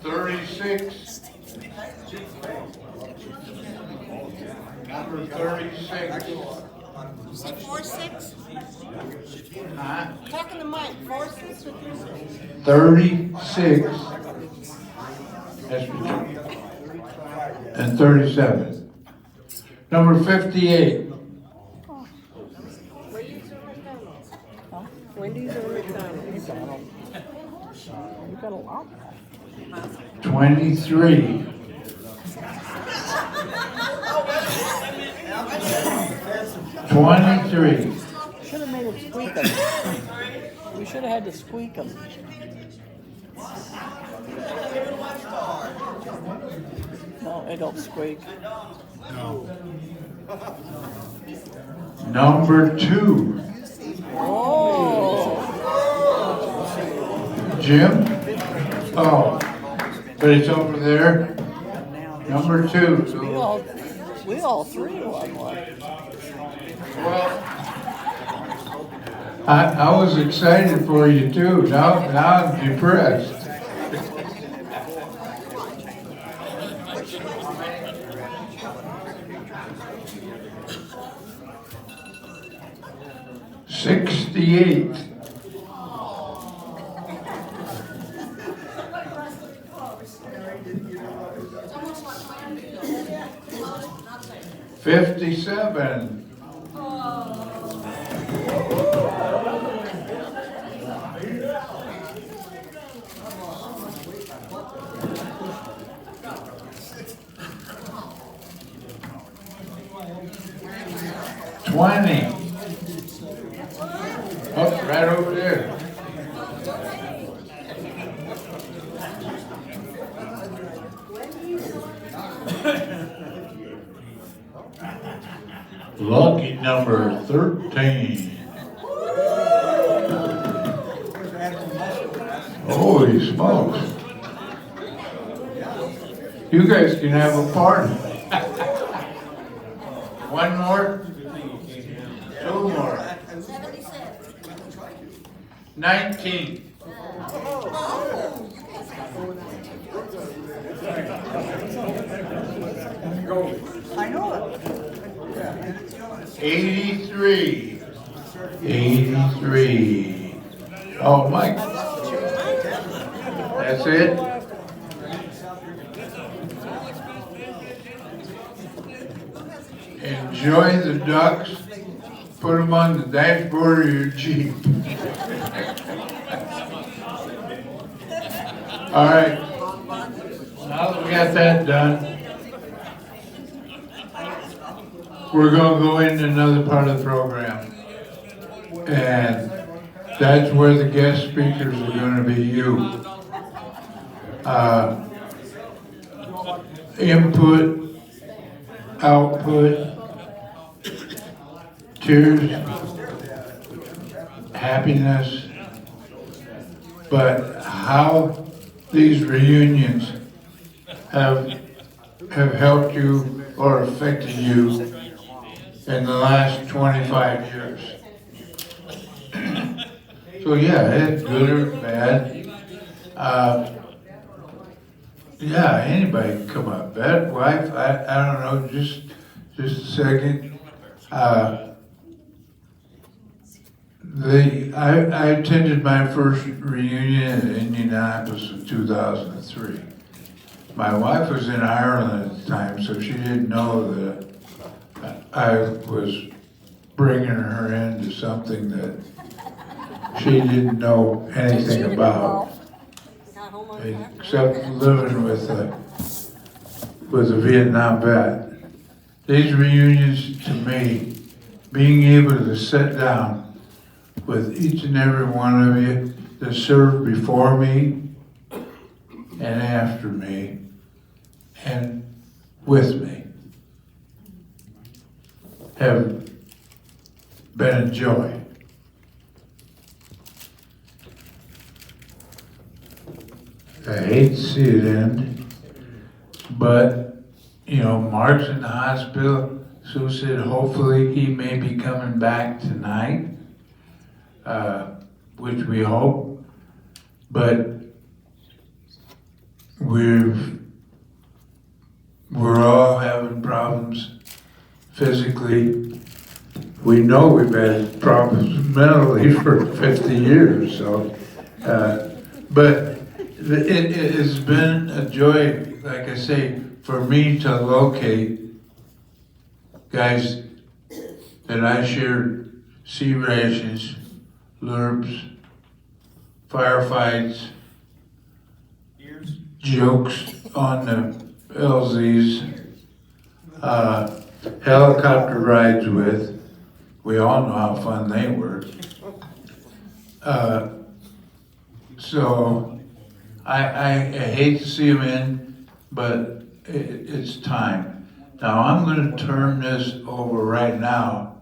[SPEAKER 1] 36. Number 36.
[SPEAKER 9] Say 4-6?
[SPEAKER 1] Huh?
[SPEAKER 9] Talking to Mike, 4-6 with you?
[SPEAKER 1] 36. That's between. And 37. Number 58.
[SPEAKER 9] Wendy's or McDonald's? You got a lot.
[SPEAKER 1] 23. 23.
[SPEAKER 9] Should have made it squeak 'em. We should have had to squeak 'em. No, it don't squeak.
[SPEAKER 11] No.
[SPEAKER 1] Number 2.
[SPEAKER 9] Oh!
[SPEAKER 1] Jim? Oh, but it's over there. Number 2.
[SPEAKER 9] We all three won one.
[SPEAKER 1] Well, I was excited for you too. Now I'm depressed. $68. 57. 20. Oh, right over there. Lucky number 13. Holy smokes. You guys can have a party. One more? 2 more. 19.
[SPEAKER 9] I know it.
[SPEAKER 1] 83. 83. Oh, Mike. That's it? Enjoy the ducks. Put them on the dashboard of your Jeep. All right. Now that we got that done, we're going to go into another part of the program. And that's where the guest speakers are going to be you. Input, output, tears, happiness, but how these reunions have helped you or affected you in the last 25 years. So yeah, it's good or bad. Yeah, anybody can come up. That wife, I don't know, just a second. I attended my first reunion in Indianapolis in 2003. My wife was in Ireland at the time, so she didn't know that I was bringing her into something that she didn't know anything about, except living with a Vietnam vet. These reunions, to me, being able to sit down with each and every one of you that served before me and after me and with me, have been a joy. I hate to see it end, but, you know, Mark's in the hospital. Sue said hopefully he may be coming back tonight, which we hope, but we're all having problems physically. We know we've had problems mentally for 50 years, so, but it has been a joy, like I say, for me to locate guys that I shared sea rations, lurbs, firefights, jokes on the LZs, helicopter rides with. We all know how fun they were. So I hate to see them in, but it's time. Now I'm going to turn this over right now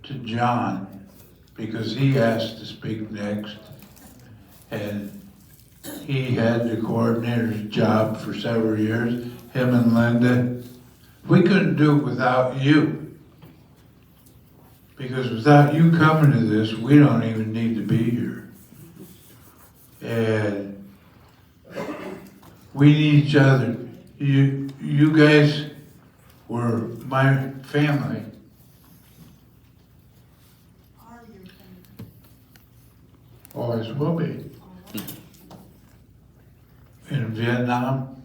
[SPEAKER 1] to John, because he asked to speak next, and he had the coordinator's job for several years, him and Linda. We couldn't do it without you, because without you coming to this, we don't even need to be here. And we need each other. You guys were my family. Always will be. In Vietnam,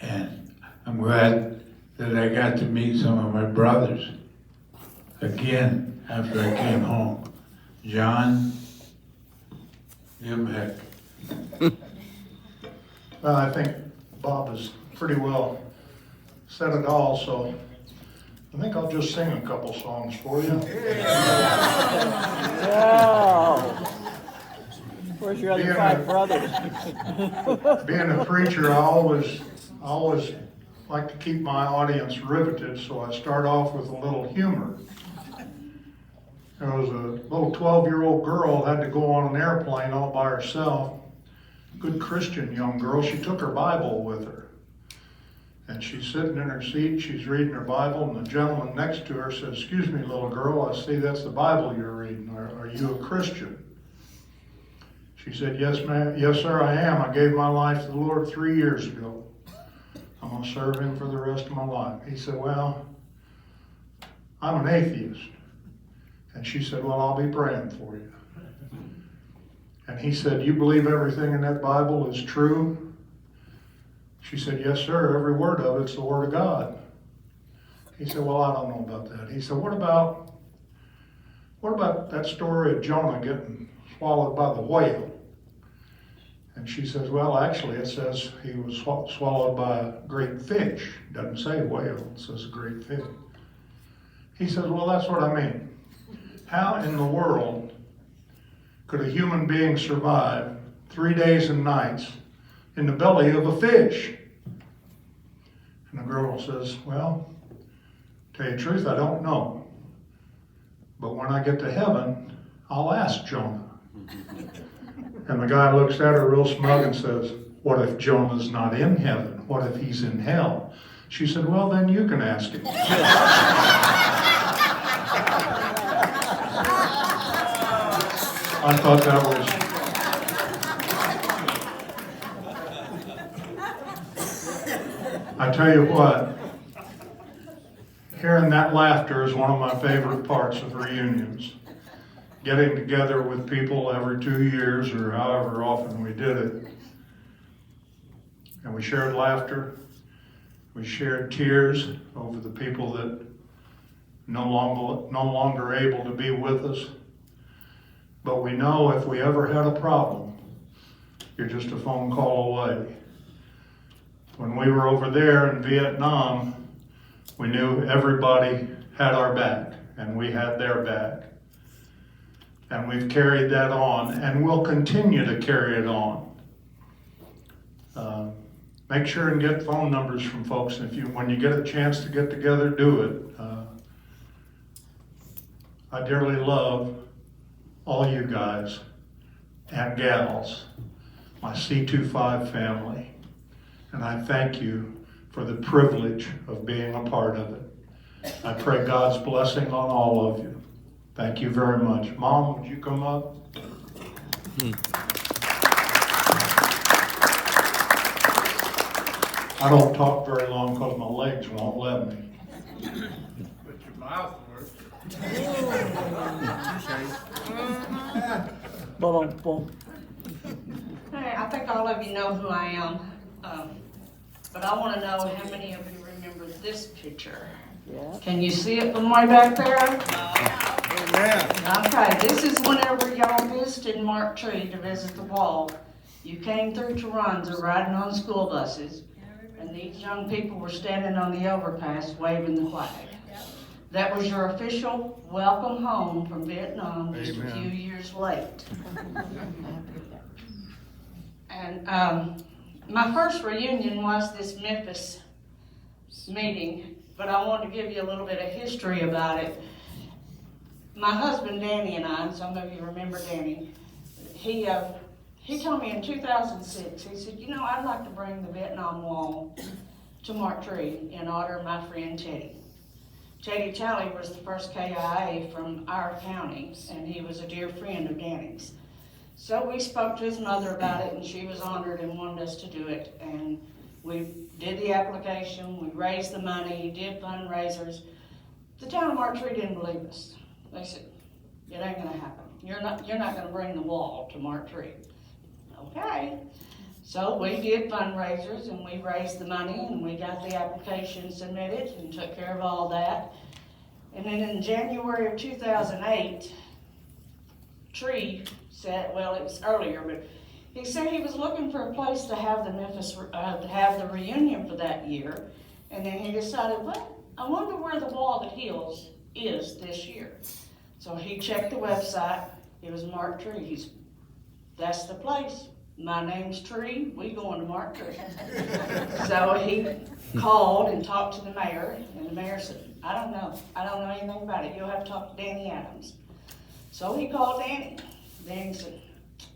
[SPEAKER 1] and I'm glad that I got to meet some of my brothers again after I came home. John, give him heck.
[SPEAKER 6] Well, I think Bob has pretty well said it all, so I think I'll just sing a couple songs for you.
[SPEAKER 7] Wow. Where's your other
[SPEAKER 6] Being
[SPEAKER 7] five brothers?
[SPEAKER 6] Being a preacher, I always like to keep my audience riveted, so I start off with a little humor. There was a little 12-year-old girl had to go on an airplane all by herself. Good Christian young girl. She took her Bible with her. And she's sitting in her seat, she's reading her Bible, and the gentleman next to her says, "Excuse me, little girl, I see that's the Bible you're reading. Are you a Christian?" She said, "Yes, ma'am. Yes, sir, I am. I gave my life to the Lord 3 years ago. I'm going to serve him for the rest of my life." He said, "Well, I'm an atheist." And she said, "Well, I'll be praying for you." And he said, "You believe everything in that Bible is true?" She said, "Yes, sir. Every word of it's the Word of God." He said, "Well, I don't know about that." He said, What about that story of Jonah getting swallowed by the whale?" And she says, "Well, actually, it says he was swallowed by a great fish. It doesn't say whale, it says great fish." He says, "Well, that's what I mean. How in the world could a human being survive 3 days and nights in the belly of a fish?" And the girl says, "Well, tell you the truth, I don't know. But when I get to heaven, I'll ask Jonah." And the guy looks at her real smug and says, "What if Jonah's not in heaven? What if he's in hell?" She said, "Well, then you can ask him." I thought that was... I tell you what, hearing that laughter is one of my favorite parts of reunions. Getting together with people every 2 years or however often we did it. And we shared laughter. We shared tears over the people that no longer able to be with us. But we know if we ever had a problem, you're just a phone call away. When we were over there in Vietnam, we knew everybody had our back, and we had their back. And we've carried that on, and we'll continue to carry it on. Make sure and get phone numbers from folks. When you get a chance to get together, do it. I dearly love all you guys and gals, my C25 family, and I thank you for the privilege of being a part of it. I pray God's blessing on all of you. Thank you very much. Mom, would you come up? I don't talk very long because my legs won't let me.
[SPEAKER 11] But your mouth works.
[SPEAKER 8] Hey, I think all of you know who I am, but I want to know how many of you remember this picture. Can you see it from way back there? Okay, this is whenever y'all visited Mark Tree to visit the wall. You came through Toronto riding on school buses, and these young people were standing on the overpass waving the flag. That was your official welcome home from Vietnam, just a few years late. And my first reunion was this Memphis meeting, but I want to give you a little bit of history about it. My husband Danny and I, and some of you remember Danny, he told me in 2006, he said, I'd like to bring the Vietnam Wall to Mark Tree in honor of my friend Teddy. Teddy Talley was the first KIA from our county, and he was a dear friend of Danny's. So we spoke to his mother about it, and she was honored and wanted us to do it. And we did the application, we raised the money, did fundraisers. The town of Mark Tree didn't believe us. They said, it ain't gonna happen. You're not gonna bring the wall to Mark Tree. Okay. So we did fundraisers and we raised the money and we got the application submitted and took care of all that. And then in January of 2008, Tree said, well, it was earlier, but he said he was looking for a place to have the have the reunion for that year. And then he decided, well, I wonder where the Wall That Heals is this year. So he checked the website. It was Mark Tree. That's the place. My name's Tree. We going to Mark Tree. So he called and talked to the mayor, and the mayor said, I don't know anything about it. You'll have to talk to Danny Adams. So he called Danny. Danny said,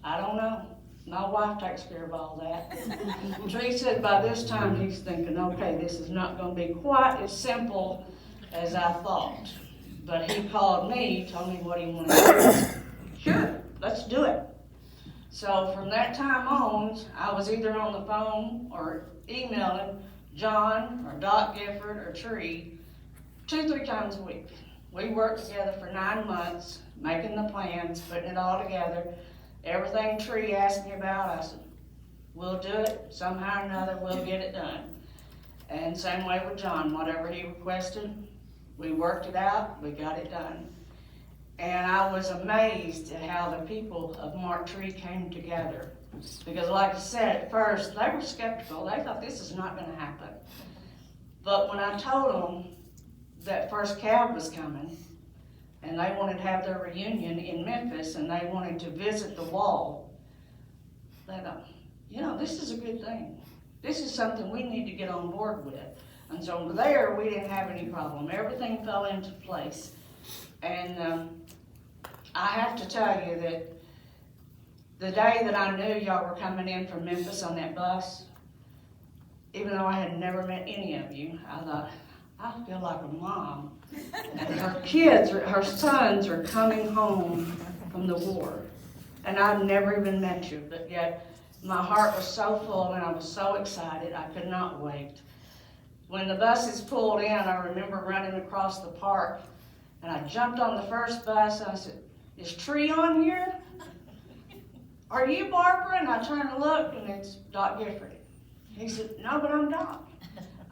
[SPEAKER 8] I don't know. My wife takes care of all that. Tree said by this time he's thinking, okay, this is not going to be quite as simple as I thought. But he called me, told me what he wanted to do. Sure, let's do it. So from that time on, I was either on the phone or emailing John or Doc Gifford or Tree 2-3 times a week. We worked together for 9 months, making the plans, putting it all together. Everything Tree asked me about, I said, we'll do it, somehow or another, we'll get it done. And same way with John, whatever he requested, we worked it out, we got it done. And I was amazed at how the people of Mark Tree came together. Because like I said, at first, they were skeptical. They thought this is not gonna happen. But when I told them that First Cab was coming, and they wanted to have their reunion in Memphis, and they wanted to visit the wall, they thought, you know, this is a good thing. This is something we need to get on board with. And so there, we didn't have any problem. Everything fell into place. And I have to tell you that the day that I knew y'all were coming in from Memphis on that bus, even though I had never met any of you, I thought, I feel like a mom. And her kids, her sons are coming home from the war. And I'd never even met you, but yet my heart was so full and I was so excited, I could not wait. When the buses pulled in, I remember running across the park, and I jumped on the first bus and I said, is Tree on here? Are you Barbara? And I turned to look, and it's Doc Gifford. He said, no, but I'm Doc.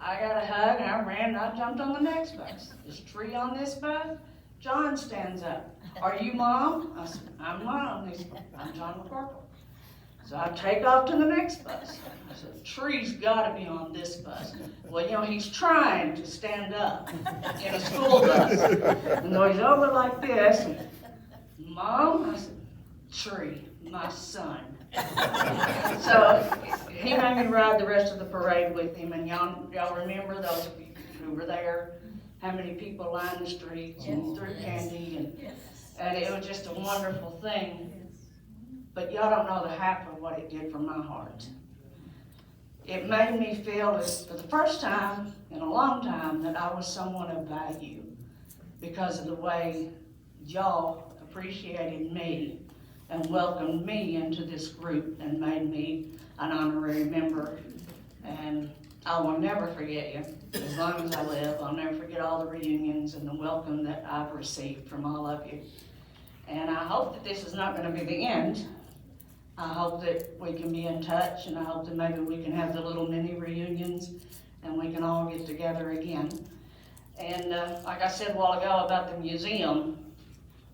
[SPEAKER 8] I got a hug, and I ran, and I jumped on the next bus. Is Tree on this bus? John stands up. Are you Mom? I said, I'm Mom. He said, I'm John McCorkle. So I take off to the next bus. I said, Tree's gotta be on this bus. Well, you know, he's trying to stand up in a school bus. And though he's over like this, and, Mom? I said, Tree, my son. So he made me ride the rest of the parade with him, and y'all remember those of you who were there, how many people lined the streets and threw candy, and it was just a wonderful thing. But y'all don't know the half of what it did for my heart. It made me feel, for the first time in a long time, that I was someone of value because of the way y'all appreciated me and welcomed me into this group and made me an honorary member. And I will never forget you. As long as I live, I'll never forget all the reunions and the welcome that I've received from all of you. And I hope that this is not going to be the end. I hope that we can be in touch, and I hope that maybe we can have the little mini reunions and we can all get together again. And like I said a while ago about the museum,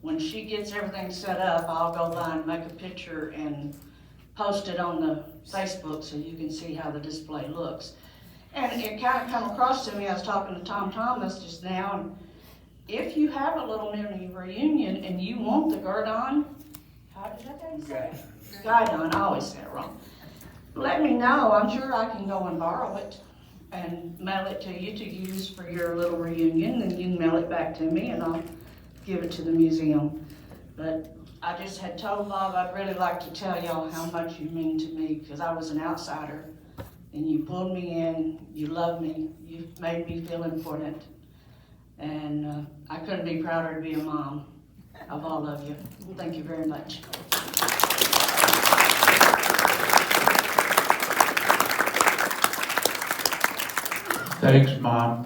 [SPEAKER 8] when she gets everything set up, I'll go by and make a picture and post it on the Facebook so you can see how the display looks. And it kind of come across to me, I was talking to Tom Thomas just now, and if you have a little mini reunion and you want the guidon, how did I say it? Guidon, I always say it wrong. Let me know, I'm sure I can go and borrow it and mail it to you to use for your little reunion, and you can mail it back to me and I'll give it to the museum. But I just had told Bob I'd really like to tell y'all how much you mean to me, because I was an outsider and you pulled me in, you love me, you've made me feel important, and I couldn't be prouder to be a mom of all of you. Thank you very much.
[SPEAKER 1] Thanks, Mom.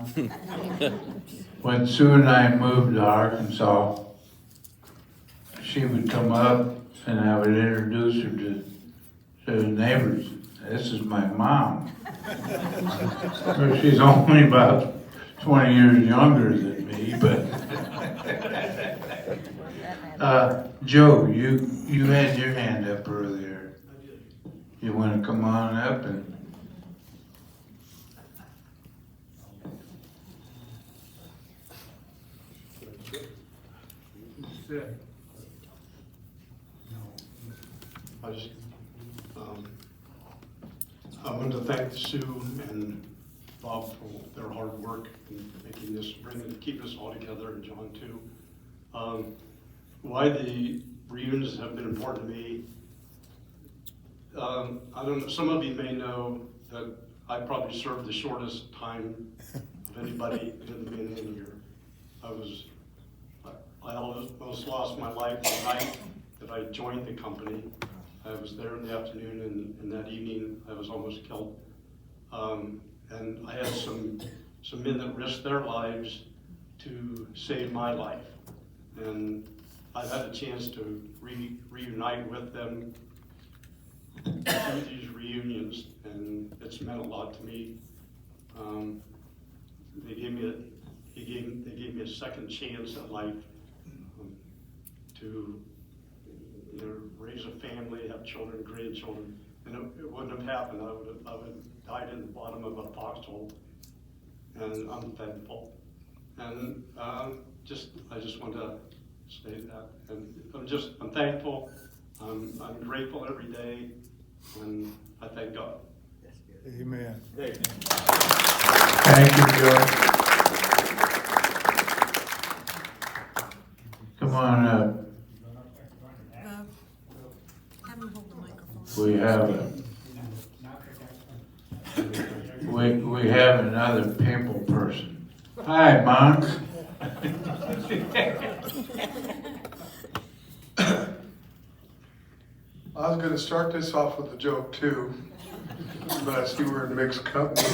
[SPEAKER 1] When Sue and I moved to Arkansas, she would come up and I would introduce her to the neighbors. This is my mom. Well, she's only about 20 years younger than me, but Joe, you had your hand up earlier. You want to come on up and
[SPEAKER 15] I want to thank Sue and Bob for their hard work in making this, keeping us all together, and John too. Why the reunions have been important to me, I don't know, some of you may know that I probably served the shortest time of anybody in the beginning here. I almost lost my life the night that I joined the company. I was there in the afternoon, and that evening I was almost killed. And I had some men that risked their lives to save my life. And I've had a chance to reunite with them through these reunions, and it's meant a lot to me. They gave me a second chance at life to raise a family, have children, grandchildren, and it wouldn't have happened. I would have died in the bottom of a foxhole, and I'm thankful. And I just want to say that, and I'm thankful. I'm grateful every day, and I thank God.
[SPEAKER 7] Amen.
[SPEAKER 1] Thank you, Joe. Come on up.
[SPEAKER 9] Have him hold the microphone.
[SPEAKER 1] We have another pimple person. Hi, Monk.
[SPEAKER 16] I was gonna start this off with a joke too, but I see we're in mixed company.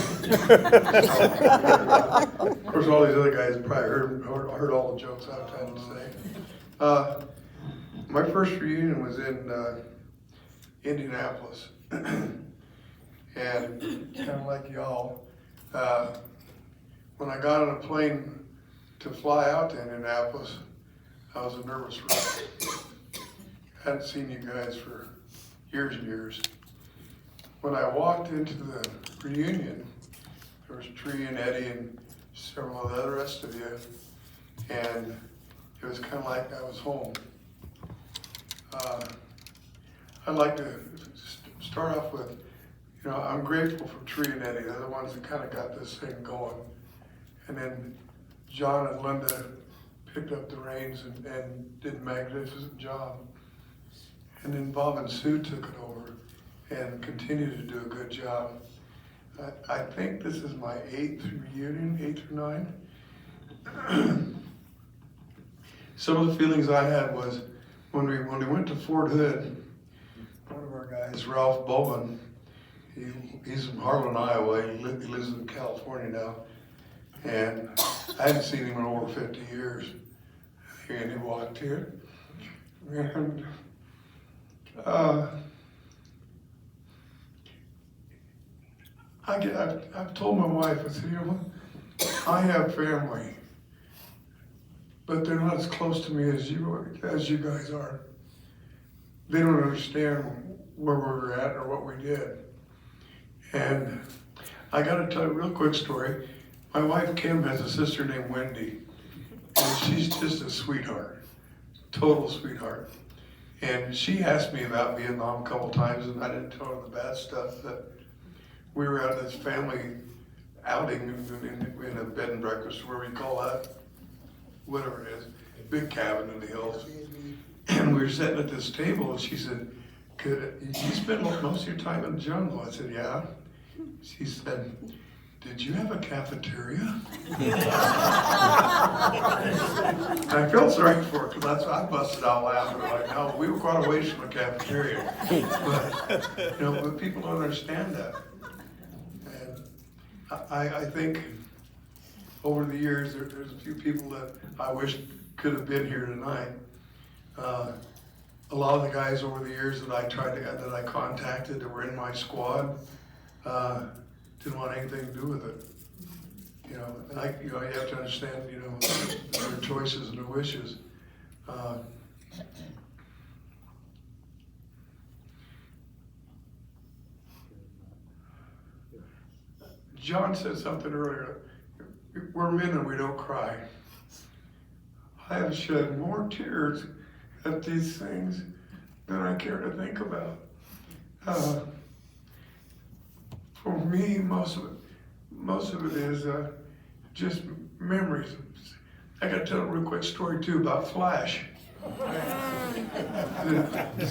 [SPEAKER 16] Of course, all these other guys probably heard all the jokes I've had to say. My first reunion was in Indianapolis. And kind of like y'all, when I got on a plane to fly out to Indianapolis, I was a nervous wreck. Hadn't seen you guys for years and years. When I walked into the reunion, there was Tree and Eddie and several of the rest of you, and it was kind of like I was home. I'd like to start off with, I'm grateful for Tree and Eddie. They're the ones that kind of got this thing going. And then John and Linda picked up the reins and did a magnificent job. And then Bob and Sue took it over and continue to do a good job. I think this is my 8th reunion, 8th or 9. Some of the feelings I had was when we went to Fort Hood, one of our guys, Ralph Bowman, he's from Harlan, Iowa. He lives in California now. And I hadn't seen him in over 50 years. And he walked here. And I've told my wife, I said, I have family, but they're not as close to me as you guys are. They don't understand where we were at or what we did. And I gotta tell you a real quick story. My wife Kim has a sister named Wendy, and she's just a sweetheart, total sweetheart. And she asked me about Vietnam a couple times, and I didn't tell her the bad stuff, but we were at this family outing in a bed and breakfast, where we call that, whatever it is, big cabin in the hills. And we were sitting at this table, and she said, you spend most of your time in the jungle? I said, yeah. She said, did you have a cafeteria? I felt sorry for her, because that's why I busted out laughing. Like, no, we were quite a ways from a cafeteria. But people don't understand that. And I think over the years, there's a few people that I wish could have been here tonight. A lot of the guys over the years that I contacted that were in my squad didn't want anything to do with it. You have to understand, their choices and their wishes. John said something earlier. We're men and we don't cry. I have shed more tears at these things than I care to think about. For me, most of it is just memories. I got to tell a real quick story too about Flash.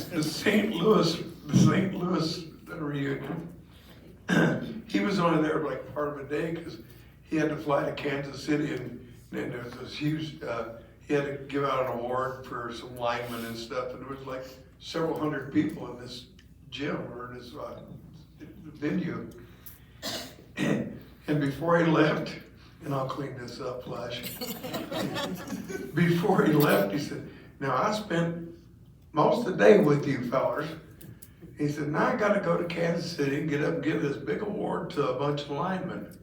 [SPEAKER 16] The St. Louis reunion. He was only there like part of a day because he had to fly to Kansas City, and there was this huge. He had to give out an award for some linemen and stuff, and there was like several hundred people in this gym or in this venue. And before he left, and I'll clean this up, Flash. Before he left, he said, Now, I spent most of the day with you fellers. He said, now I gotta go to Kansas City and get up and give this big award to a bunch of linemen.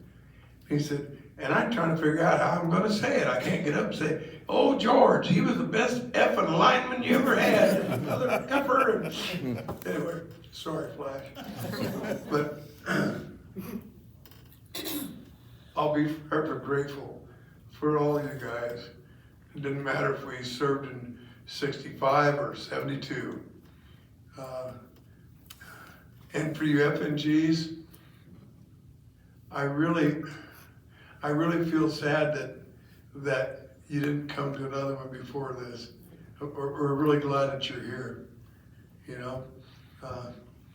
[SPEAKER 16] He said, and I'm trying to figure out how I'm gonna say it. I can't get up and say, oh, George, he was the best effing lineman you ever had. Mother effer. Anyway, sorry, Flash. But I'll be forever grateful for all you guys. It didn't matter if we served in 65 or 72. And for you FNGs, I really feel sad that you didn't come to another one before this. We're really glad that you're here, you know.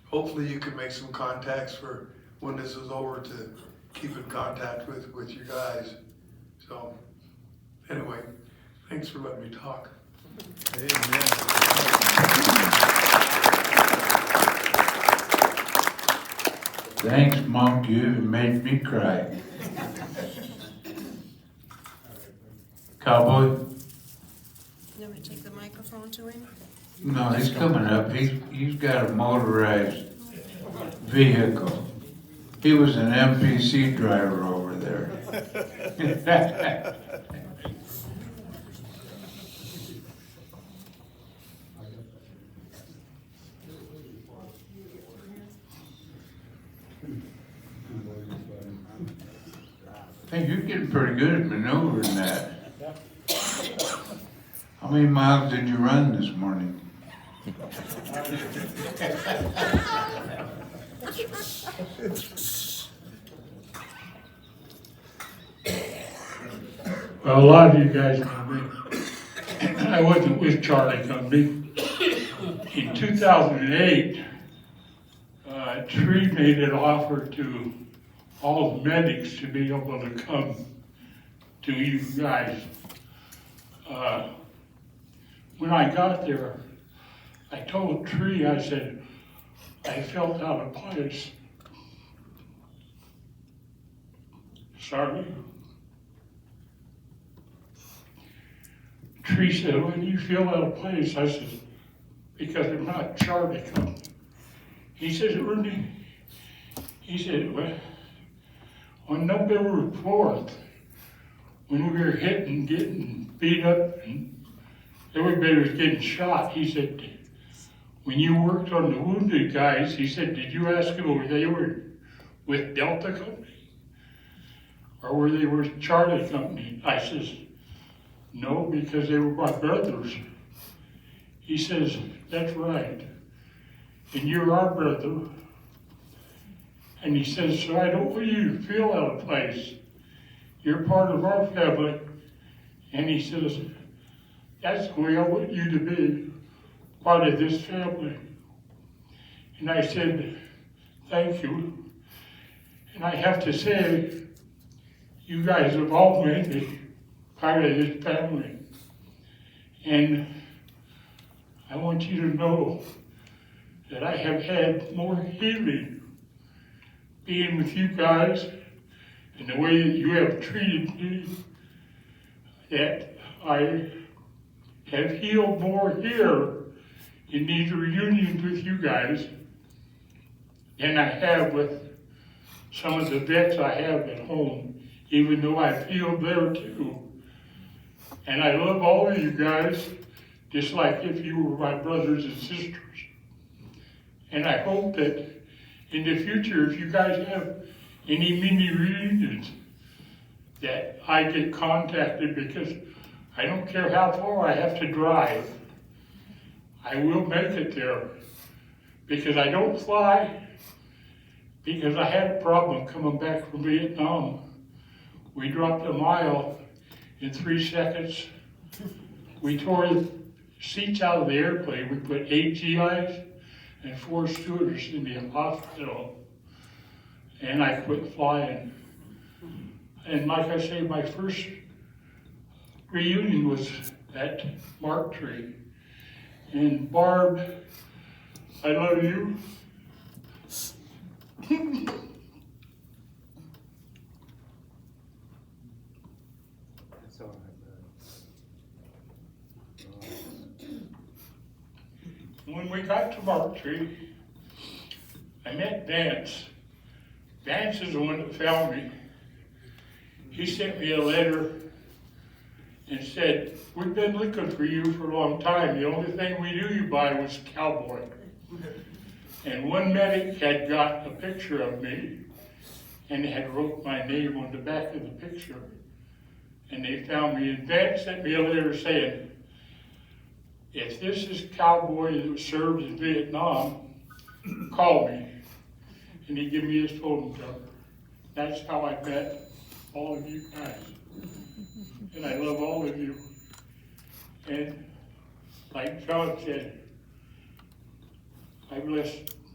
[SPEAKER 16] Hopefully you can make some contacts for when this is over to keep in contact with you guys. So anyway, thanks for letting me talk.
[SPEAKER 1] Thanks, Monk, you made me cry. Cowboy?
[SPEAKER 9] You want me to take the microphone to him?
[SPEAKER 1] No, he's coming up. He's got a motorized vehicle. He was an MPC driver over there. Hey, you're getting pretty good at maneuvering that. How many miles did you run this morning?
[SPEAKER 17] Well, a lot of you guys know me. I wasn't with Charlie Company. In 2008, Tree made an offer to all the medics to be able to come to you guys. When I got there, I told Tree, I said, I felt out of place. Sorry. Tree said, when you feel out of place, I said, because I'm not Charlie Company. He says, Ernie, he said, well, on November 4th, when we were hit and getting beat up and everybody was getting shot, he said, when you worked on the wounded guys, he said, did you ask them whether they were with Delta Company or were they with Charlie Company? I says, no, because they were my brothers. He says, that's right, and you're our brother. And he says, so I don't want you to feel out of place. You're part of our family. And he says, that's the way I want you to be, part of this family. And I said, thank you. And I have to say, you guys have all made me part of this family. And I want you to know that I have had more healing being with you guys and the way that you have treated me, that I have healed more here in these reunions with you guys than I have with some of the vets I have at home, even though I feel there too. And I love all of you guys, just like if you were my brothers and sisters. And I hope that in the future, if you guys have any mini reunions, that I get contacted, because I don't care how far I have to drive. I will make it there, because I don't fly, because I had a problem coming back from Vietnam. We dropped a mile in 3 seconds. We tore the seats out of the airplane. We put 8 GIs and 4 stewardess in the hospital, and I quit flying. And like I say, my first reunion was at Mark Tree. And Barb, I love you. when we got to Marktree, I met Vance. Vance is the one that found me. He sent me a letter and said, we've been looking for you for a long time. The only thing we knew you by was cowboy. And one medic had got a picture of me and had wrote my name on the back of the picture. And they found me, and Vance sent me a letter saying, if this is cowboy that served in Vietnam, call me. And he gave me his phone number. That's how I met all of you guys. And I love all of you. And like John said,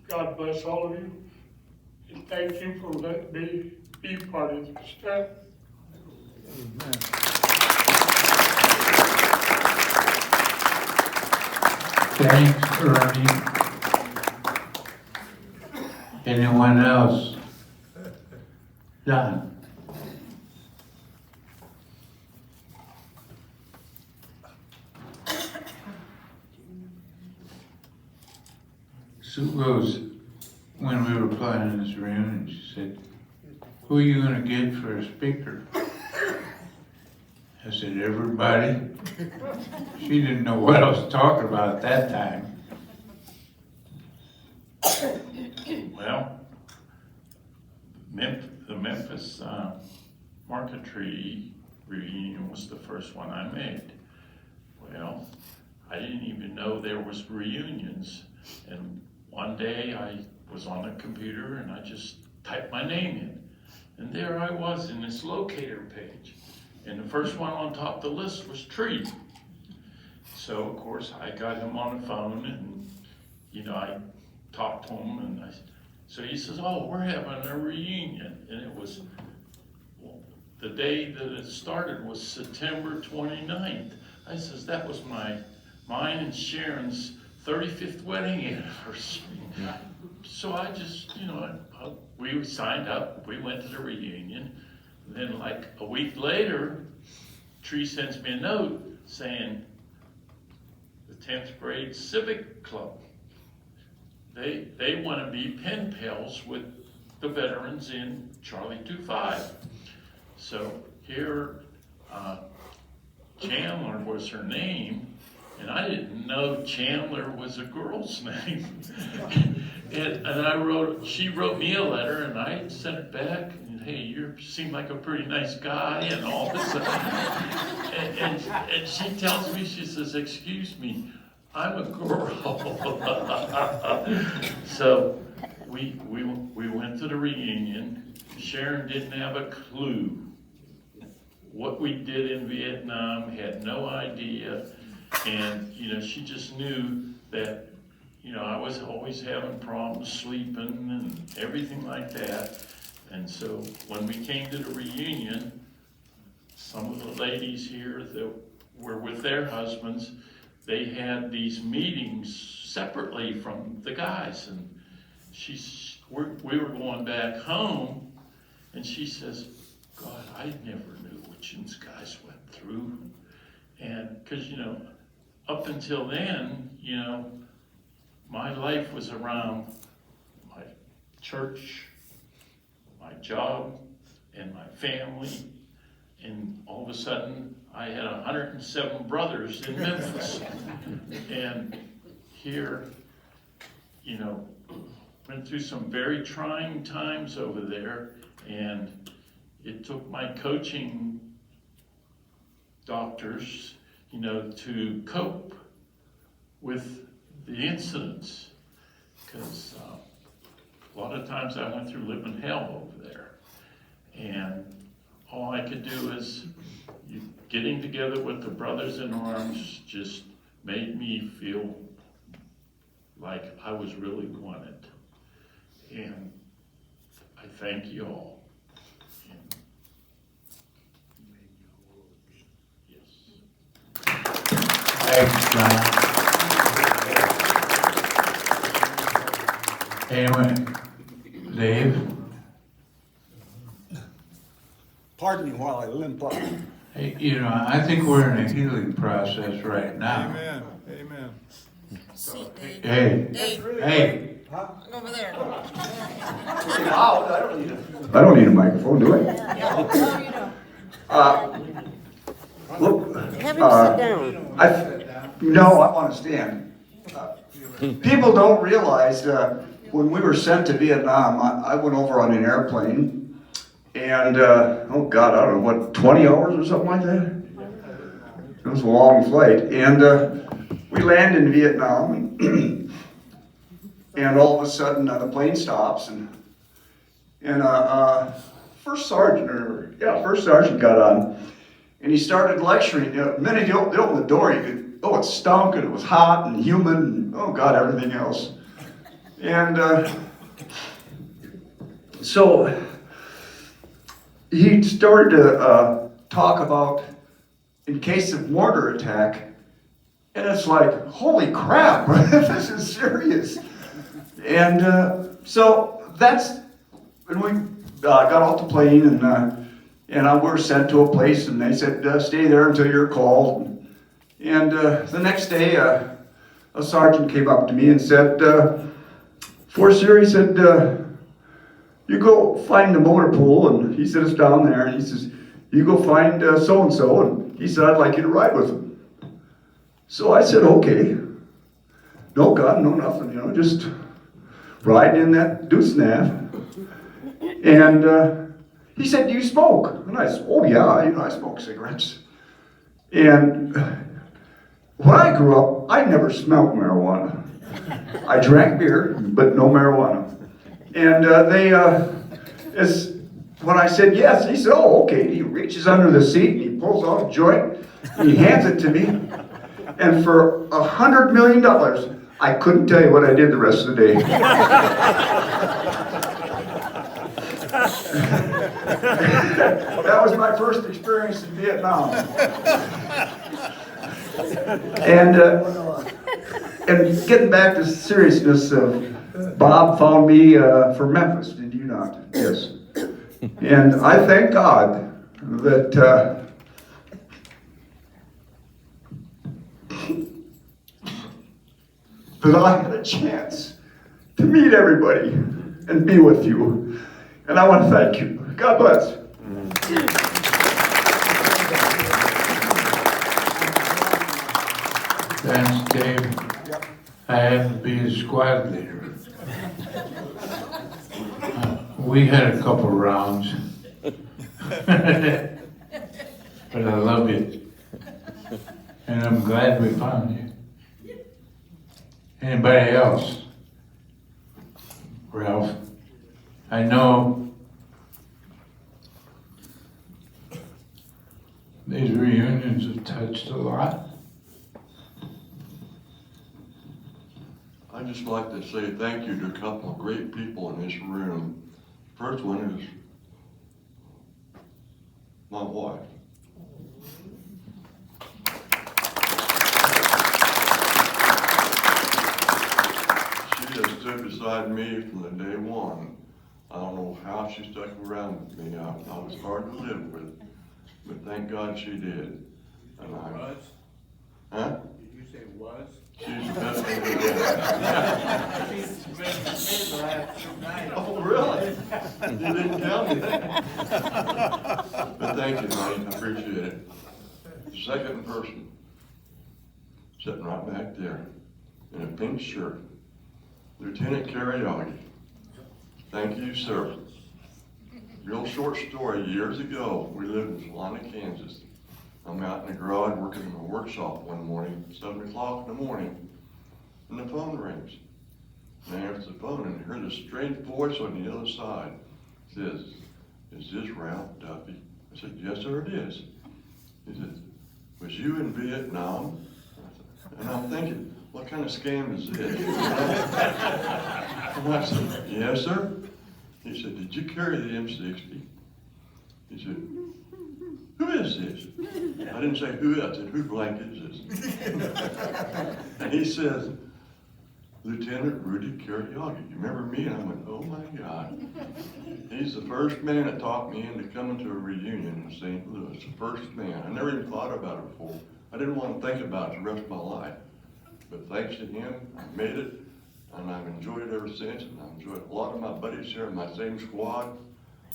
[SPEAKER 17] God bless all of you. And thank you for letting me be part of this stuff.
[SPEAKER 1] Thanks, Ernie. Anyone else? Don? Sue Rose, when we were planning this reunion, she said, who are you gonna get for a speaker? I said, everybody. She didn't know what I was talking about at that time.
[SPEAKER 18] Well, the Memphis Marquetry reunion was the first one I made. Well, I didn't even know there was reunions. And one day I was on a computer and I just typed my name in. And there I was in this locator page. And the first one on top of the list was Tree. So of course I got him on the phone and, you know, I talked to him and so he says, oh, we're having a reunion. And it was, well, the day that it started was September 29th. I says, that was mine and Sharon's 35th wedding anniversary. So I just, you know, we signed up, we went to the reunion. And then like a week later, Tree sends me a note saying, the 10th grade civic club, they want to be pen pals with the veterans in Charlie 25. So here, Chandler was her name, and I didn't know Chandler was a girl's name. and she wrote me a letter, and I sent it back, and hey, you seem like a pretty nice guy, and all this. and she tells me, she says, excuse me, I'm a girl. So we went to the reunion. Sharon didn't have a clue what we did in Vietnam, had no idea. And, you know, she just knew that, you know, I was always having problems sleeping and everything like that. And so when we came to the reunion, some of the ladies here that were with their husbands, they had these meetings separately from the guys. And we were going back home, and she says, God, I never knew what you guys went through. And because, you know, up until then, you know, my life was around my church, my job, and my family. And all of a sudden, I had 107 brothers in Memphis. And here, you know, went through some very trying times over there. And it took my coaching doctors, you know, to cope with the incidents. Because a lot of times I went through living hell over there. And all I could do is getting together with the brothers in arms just made me feel like I was really wanted. And I thank you all. And
[SPEAKER 1] Thanks, John. Anyway, Dave?
[SPEAKER 7] Pardon me while I limp up.
[SPEAKER 1] Hey, you know, I think we're in a healing process right now.
[SPEAKER 7] Amen. Amen.
[SPEAKER 9] Seat, Dave.
[SPEAKER 1] Hey,
[SPEAKER 9] Dave.
[SPEAKER 1] hey,
[SPEAKER 9] Over there.
[SPEAKER 19] I don't need a microphone, do I?
[SPEAKER 9] No, you don't.
[SPEAKER 19] Look,
[SPEAKER 9] Have him sit down.
[SPEAKER 19] no, I want to stand. People don't realize, when we were sent to Vietnam, I went over on an airplane, and, oh God, I don't know, what, 20 hours or something like that? It was a long flight, and we landed in Vietnam, and all of a sudden, the plane stops, and first sergeant got on, and he started lecturing. You know, the minute they opened the door, you could, it stunk, and it was hot and humid, and oh God, everything else. And so he started to talk about in case of mortar attack, and it's like, holy crap, this is serious. And so that's when we got off the plane, and we were sent to a place, and they said, stay there until you're called. And the next day, a sergeant came up to me and said, Sir, he said, you go find the motor pool, and he said, it's down there, and he says, you go find so-and-so, and he said, I'd like you to ride with him. So I said, okay. No gun, no nothing, just riding in that deuce nav. And he said, do you smoke? And I said, oh yeah, I smoke cigarettes. And when I grew up, I never smelled marijuana. I drank beer, but no marijuana. And when I said yes, he said, oh, okay. He reaches under the seat, and he pulls out a joint, and he hands it to me. And for $100 million, I couldn't tell you what I did the rest of the day. That was my first experience in Vietnam. And getting back to seriousness, Bob found me for Memphis, did you not? Yes. And I thank God that I had a chance to meet everybody and be with you. And I want to thank you. God bless.
[SPEAKER 1] thanks, Dave. I had to be the squad leader. We had a couple rounds. But I love you. And I'm glad we found you. Anybody else? Ralph? I know these reunions have touched a lot.
[SPEAKER 20] I'd just like to say thank you to a couple of great people in this room. First one is my wife. She has stood beside me from the day one. I don't know how she stuck around with me. I was hard to live with, but thank God she did. And
[SPEAKER 12] Was?
[SPEAKER 20] Huh?
[SPEAKER 12] Did you say was?
[SPEAKER 20] She's the best thing to
[SPEAKER 12] She's been with me the last 2 nights.
[SPEAKER 20] Oh, really? You didn't tell me that. But thank you, Mike, I appreciate it. The second person, sitting right back there, in a pink shirt, Lieutenant Karaoke. Thank you, sir. Real short story, years ago, we lived in Solana, Kansas. I'm out in the garage working in my workshop one morning, 7 o'clock in the morning, and the phone rings. And I answer the phone and I heard this strange voice on the other side. It says, is this Ralph Duffy? I said, yes, sir, it is. He said, was you in Vietnam? And I'm thinking, what kind of scam is this? And I said, yes, sir. He said, did you carry the M60? He said, who is this? I didn't say who, I said, who blank is this? And he says, Lieutenant Rudy Karaoke. You remember me? And I went, oh my God. He's the first man that talked me into coming to a reunion in St. Louis. The first man. I never even thought about it before. I didn't want to think about it the rest of my life. but thanks to him, I made it, and I've enjoyed it ever since, and I've enjoyed a lot of my buddies here in my same squad.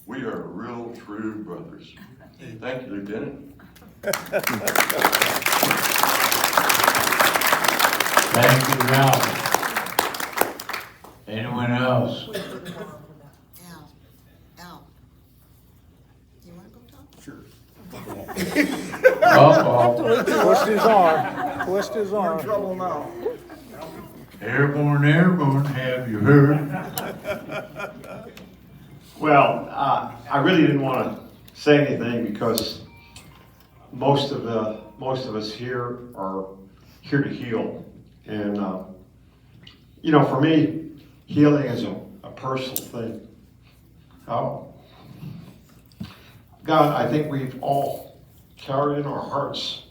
[SPEAKER 20] We are real true brothers. Thank you, Lieutenant.
[SPEAKER 1] Thank you, Ralph. Anyone else?
[SPEAKER 9] Al, do you wanna go talk?
[SPEAKER 11] Sure.
[SPEAKER 1] Uh-oh.
[SPEAKER 7] Twist his arm. Twist his arm.
[SPEAKER 11] You're in trouble now.
[SPEAKER 1] Airborne, airborne, have you heard?
[SPEAKER 19] Well, I really didn't want to say anything because most of us here are here to heal, and for me, healing is a personal thing. God, I think we've all carried in our hearts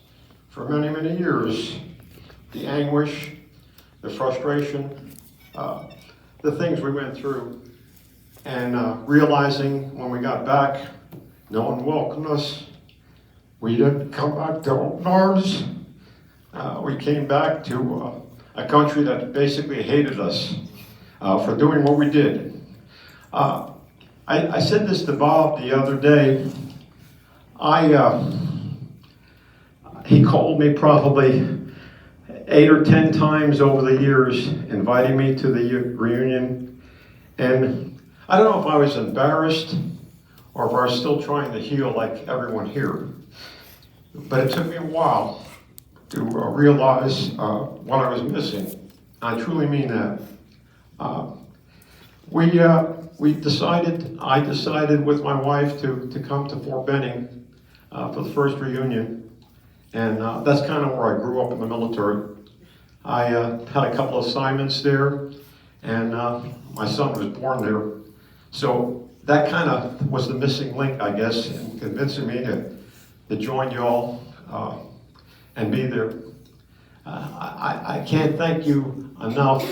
[SPEAKER 19] for many, many years the anguish, the frustration, the things we went through, and realizing when we got back, no one welcomed us. We didn't come back to open arms. We came back to a country that basically hated us for doing what we did. I said this to Bob the other day. He called me probably 8 or 10 times over the years, inviting me to the reunion. And I don't know if I was embarrassed or if I was still trying to heal like everyone here. But it took me a while to realize what I was missing. I truly mean that. I decided with my wife to come to Fort Benning for the first reunion. And that's kind of where I grew up in the military. I had a couple of assignments there, and my son was born there. So that kind of was the missing link, I guess, in convincing me to join y'all and be there. I can't thank you enough,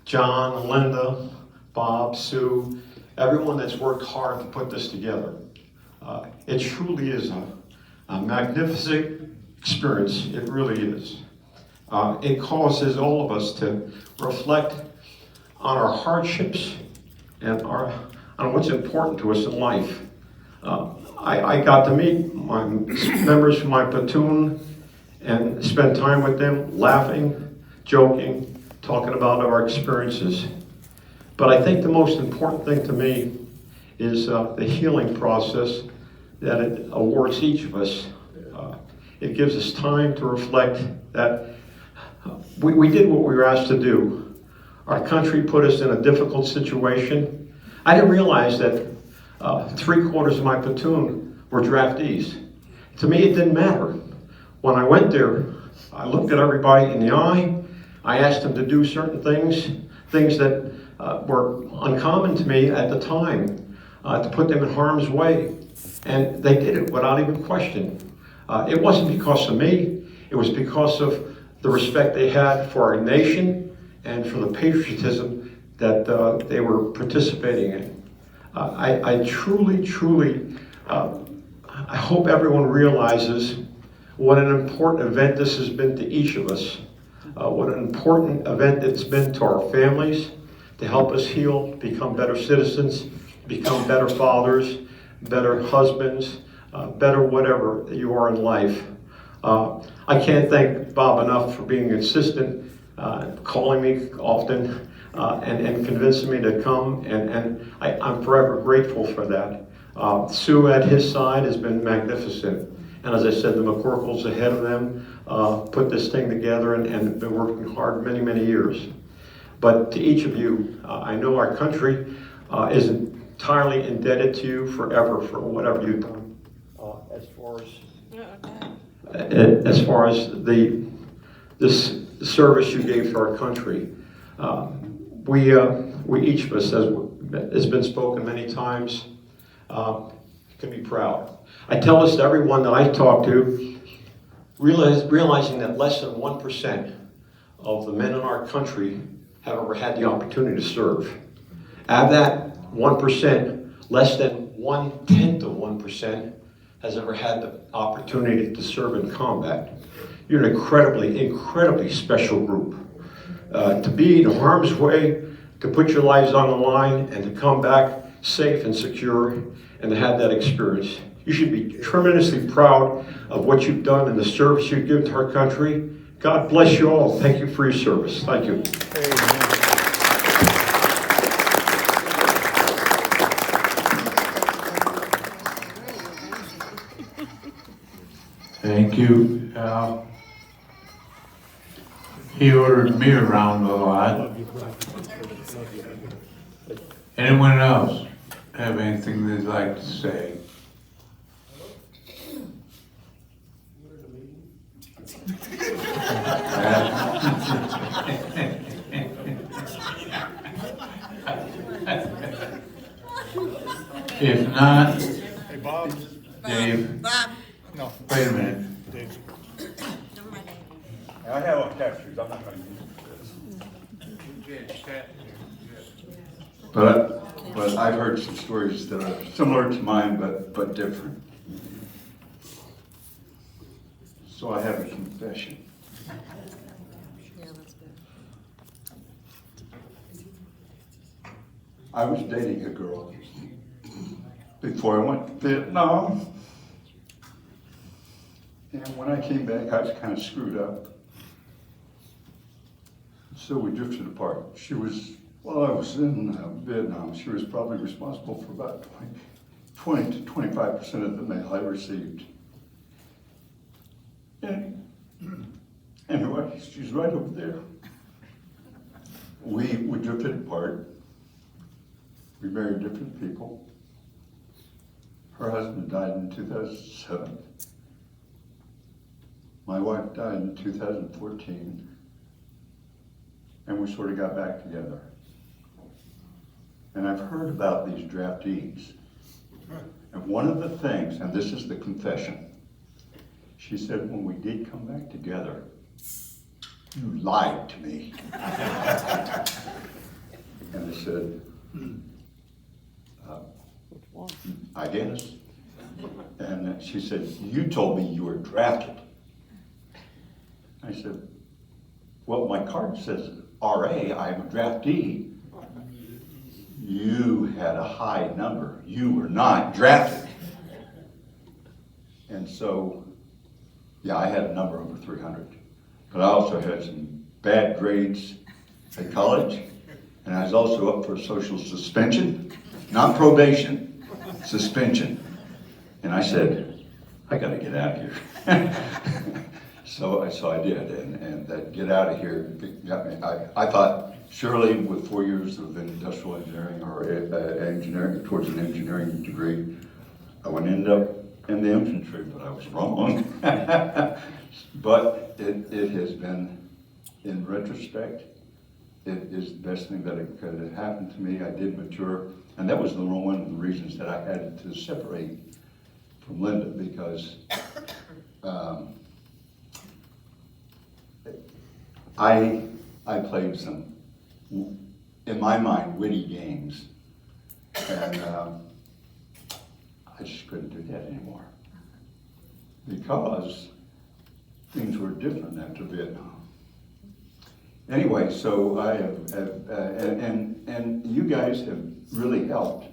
[SPEAKER 19] John, Linda, Bob, Sue, everyone that's worked hard to put this together. It truly is a magnificent experience. It really is. It causes all of us to reflect on our hardships and on what's important to us in life. I got to meet my members from my platoon and spend time with them, laughing, joking, talking about our experiences. But I think the most important thing to me is the healing process that it awards each of us. It gives us time to reflect that we did what we were asked to do. Our country put us in a difficult situation. I didn't realize that 3/4 of my platoon were draftees. To me, it didn't matter. When I went there, I looked at everybody in the eye. I asked them to do certain things that were uncommon to me at the time, to put them in harm's way. And they did it without even question. It wasn't because of me. It was because of the respect they had for our nation and for the patriotism that they were participating in. I truly, I hope everyone realizes what an important event this has been to each of us. What an important event it's been to our families, to help us heal, become better citizens, become better fathers, better husbands, better whatever you are in life. I can't thank Bob enough for being consistent, calling me often, and convincing me to come, and I'm forever grateful for that. Sue at his side has been magnificent. And as I said, the McCorkles ahead of them put this thing together and been working hard many, many years. But to each of you, I know our country is entirely indebted to you forever for whatever you've done. As far as this service you gave to our country, we each of us, as has been spoken many times, can be proud. I tell this to everyone that I talk to, realizing that less than 1% of the men in our country have ever had the opportunity to serve. Out of that 1%, less than 1/10 of 1%
[SPEAKER 2] has ever had the opportunity to serve in combat. You're an incredibly special group. To be in harm's way, to put your lives on the line, and to come back safe and secure, and to have that experience. You should be tremendously proud of what you've done and the service you've given to our country. God bless you all. Thank you for your service. Thank you.
[SPEAKER 1] Thank you. He ordered me around a lot. Anyone else have anything they'd like to say? If not,
[SPEAKER 7] Hey, Bob.
[SPEAKER 1] Dave.
[SPEAKER 9] Bob.
[SPEAKER 7] No.
[SPEAKER 1] Wait a minute.
[SPEAKER 7] Dave.
[SPEAKER 20] I have on captures, I'm not gonna use this. But I've heard some stories that are similar to mine, but different. So I have a confession. I was dating a girl before I went to Vietnam. And when I came back, I was kind of screwed up. So we drifted apart. She was, while I was in Vietnam, she was probably responsible for about 20 to 25% of the mail I received. And anyway, she's right over there. We drifted apart. We married different people. Her husband died in 2007. My wife died in 2014. And we sort of got back together. And I've heard about these draftees. And one of the things, and this is the confession, she said, when we did come back together, you lied to me. And I said, I guess. And she said, you told me you were drafted. I said, well, my card says RA, I'm a draftee. You had a high number. You were not drafted. And so, yeah, I had a number over 300. But I also had some bad grades at college. And I was also up for social suspension, not probation, suspension. And I said, I gotta get out of here. So I did, and that get out of here got me. I thought surely with 4 years of industrial engineering or engineering towards an engineering degree, I would end up in the infantry, but I was wrong. But it has been, in retrospect, it is the best thing that could have happened to me. I did mature, and that was one of the reasons that I had to separate from Linda, because I played some, in my mind, witty games, and I just couldn't do that anymore, because things were different after Vietnam. Anyway, so I have and you guys have really helped,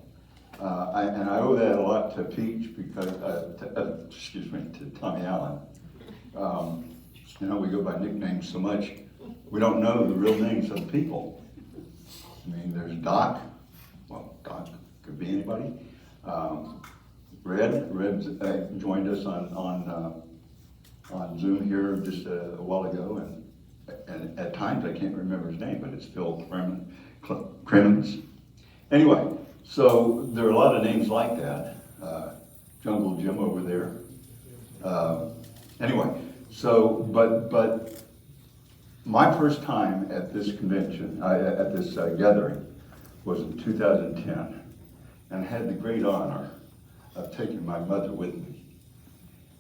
[SPEAKER 20] and I owe that a lot to Peach, because, to Tommy Allen. You know, we go by nicknames so much, we don't know the real names of the people. I mean, there's Doc, well, Doc could be anybody. Red joined us on Zoom here just a while ago, and at times I can't remember his name, but it's Phil Cremens. Anyway, so there are a lot of names like that. Jungle Jim over there. Anyway, so, but my first time at this convention, at this gathering, was in 2010, and I had the great honor of taking my mother with me.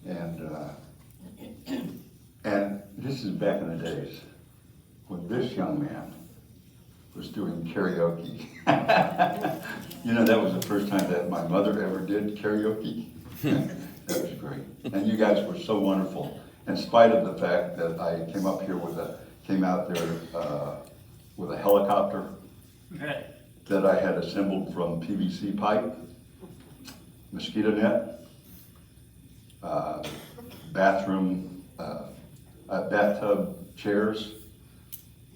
[SPEAKER 20] And this is back in the days when this young man was doing karaoke. You know, that was the first time that my mother ever did karaoke.
[SPEAKER 21] That was great. And you guys were so wonderful, in spite of the fact that I came up here came out there with a helicopter that I had assembled from PVC pipe, mosquito net, bathroom, bathtub chairs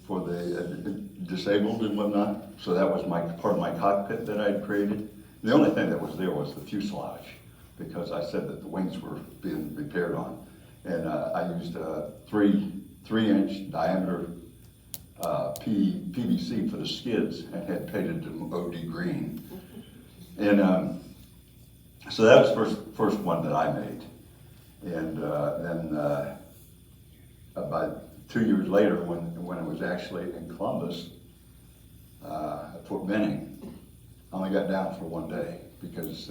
[SPEAKER 21] for the disabled and whatnot. So that was part of my cockpit that I had created. The only thing that was there was the fuselage, because I said that the wings were being repaired on. And I used 3-inch diameter PVC for the skids and had painted them OD green. And so that was the first one that I made. And then about 2 years later, when it was actually in Columbus, at Fort Benning, I only got down for one day because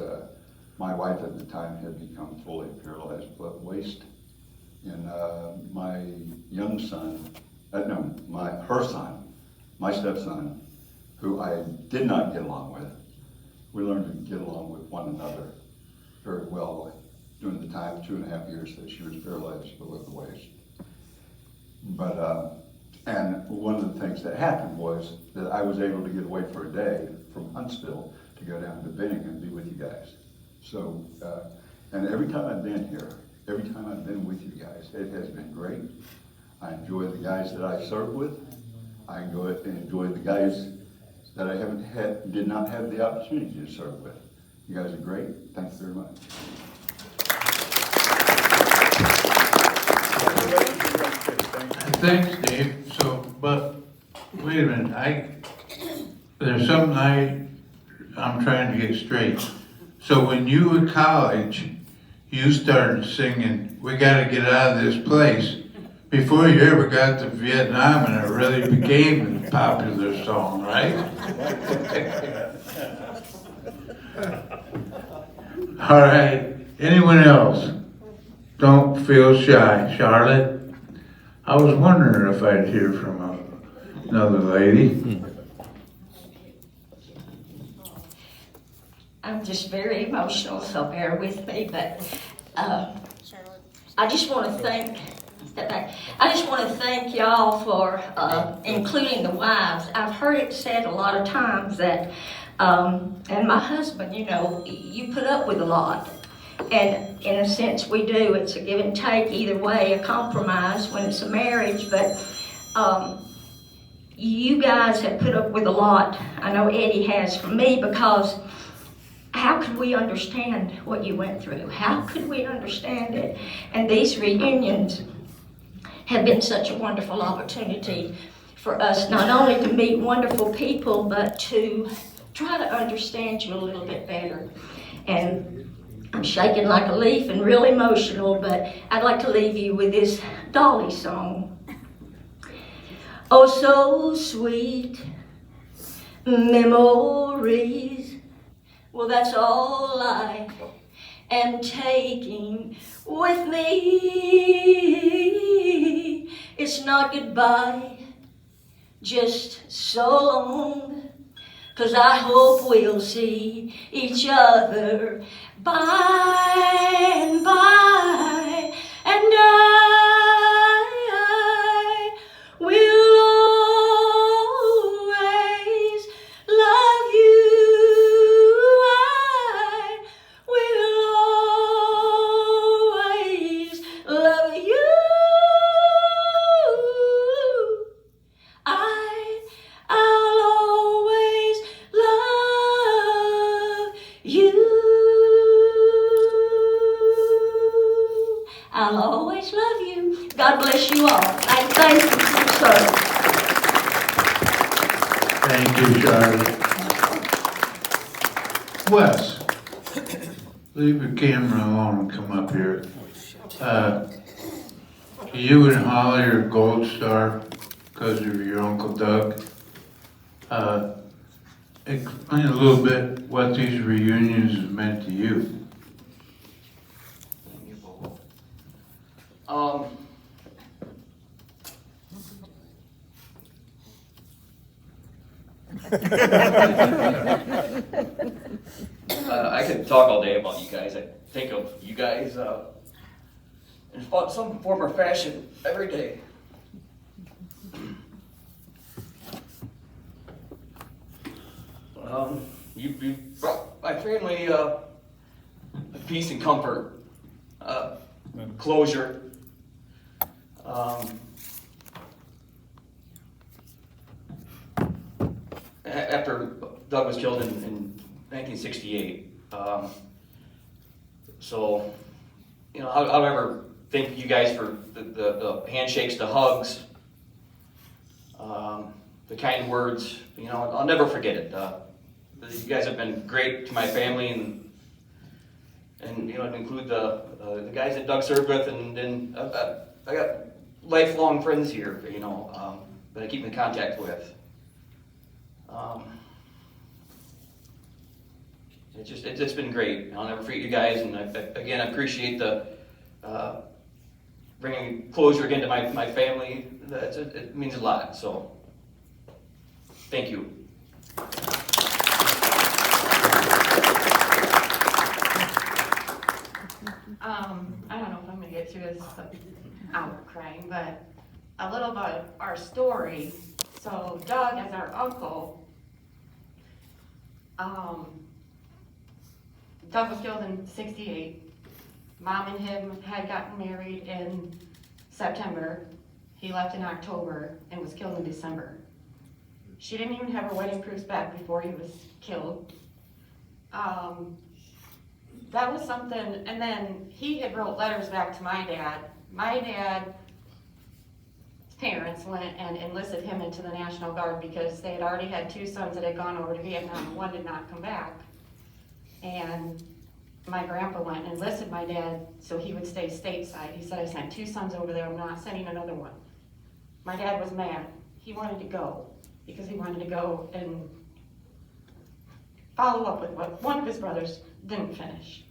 [SPEAKER 21] my wife at the time had become fully paralyzed with waist. And my young son, her son, my stepson, who I did not get along with, we learned to get along with one another very well during the time, 2.5 years that she was paralyzed with the waist. But, and one of the things that happened was that I was able to get away for a day from Huntsville to go down to Benning and be with you guys. So, and every time I've been here, every time I've been with you guys, it has been great. I enjoy the guys that I serve with. I enjoy the guys that I did not have the opportunity to serve with. You guys are great. Thanks very much.
[SPEAKER 1] Thanks, Dave. So, but wait a minute. There's something I'm trying to get straight. So when you were in college, you started singing, "We Gotta Get Out of This Place," before you ever got to Vietnam, and it really became a popular song, right? All right. Anyone else? Don't feel shy. Charlotte? I was wondering if I'd hear from another lady.
[SPEAKER 22] I'm just very emotional, so bear with me, but I just want to thank y'all for including the wives. I've heard it said a lot of times that, and my husband, you put up with a lot. And in a sense we do. It's a give and take either way, a compromise when it's a marriage, but you guys have put up with a lot. I know Eddie has from me, because how could we understand what you went through? How could we understand it? And these reunions have been such a wonderful opportunity for us not only to meet wonderful people, but to try to understand you a little bit better. And I'm shaking like a leaf and real emotional, but I'd like to leave you with this Dolly song. Oh, so sweet memories. Well, that's all I am taking with me. It's not goodbye, just so long. 'Cause I hope we'll see each other by and by, and I will always love you. I will always love you. I'll always love you. I'll always love you. God bless you all. I thank you, sir.
[SPEAKER 1] Thank you, Charlotte. Wes, leave the camera alone and come up here. You and Holly are Gold Star because of your Uncle Doug. Explain a little bit what these reunions have meant to you.
[SPEAKER 23] I could talk all day about you guys. I think of you
[SPEAKER 4] guys in some form or fashion every day. You brought my family peace and comfort, closure. After Doug was killed in 1968. So, you know, I'll ever thank you guys for the handshakes, the hugs, the kind words. You know, I'll never forget it. You guys have been great to my family, and you know, to include the guys that Doug served with, and then I got lifelong friends here, you know, that I keep in contact with. It's been great. I'll never forget you guys, and again, I appreciate the bringing closure again to my family. It means a lot. So, thank you.
[SPEAKER 5] I don't know if I'm gonna get through this without crying, but a little about our story. So Doug, as our uncle, Doug was killed in '68. Mom and him had gotten married in September. He left in October and was killed in December. She didn't even have her wedding proofs back before he was killed. That was something, and then he had wrote letters back to my dad. My dad's parents went and enlisted him into the National Guard because they had already had 2 sons that had gone over to Vietnam, and 1 did not come back. And my grandpa went and enlisted my dad so he would stay stateside. He said, I sent 2 sons over there, I'm not sending another one. My dad was mad. He wanted to go because he wanted to go and follow up with what one of his brothers didn't finish.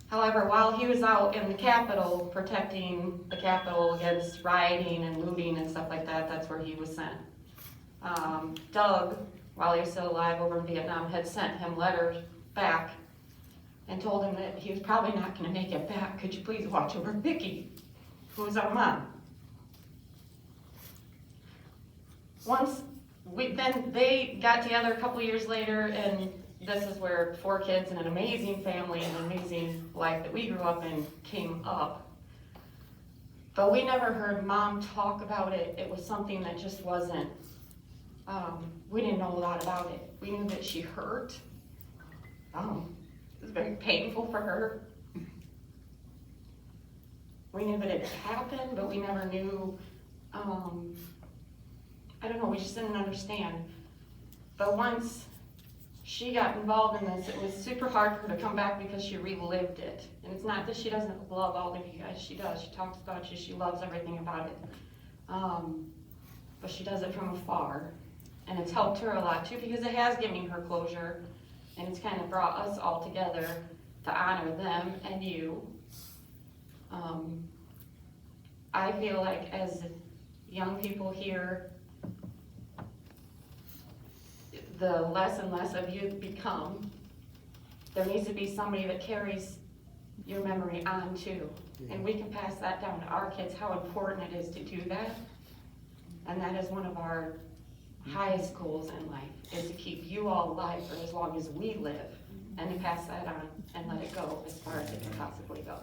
[SPEAKER 5] However, while he was out in the Capitol protecting the Capitol against rioting and looting and stuff like that, that's where he was sent. Doug, while he was still alive over in Vietnam, had sent him letters back and told him that he was probably not going to make it back. Could you please watch over Vicky, who was our mom? Then they got together a couple years later, and this is where 4 kids and an amazing family and an amazing life that we grew up in came up. But we never heard Mom talk about it. It was something that just wasn't, we didn't know a lot about it. We knew that she hurt. It was very painful for her. We knew that it happened, but we never knew, I don't know, we just didn't understand. But once she got involved in this, it was super hard for her to come back because she relived it. And it's not that she doesn't love all of you guys, she does. She talks about you, she loves everything about it. But she does it from afar. And it's helped her a lot too, because it has given her closure, and it's kind of brought us all together to honor them and you. I feel like as young people here, the less and less of you become, there needs to be somebody that carries your memory on too. And we can pass that down to our kids, how important it is to do that. And that is one of our highest goals in life, is to keep you all alive for as long as we live, and to pass that on and let it go as far as it can possibly go.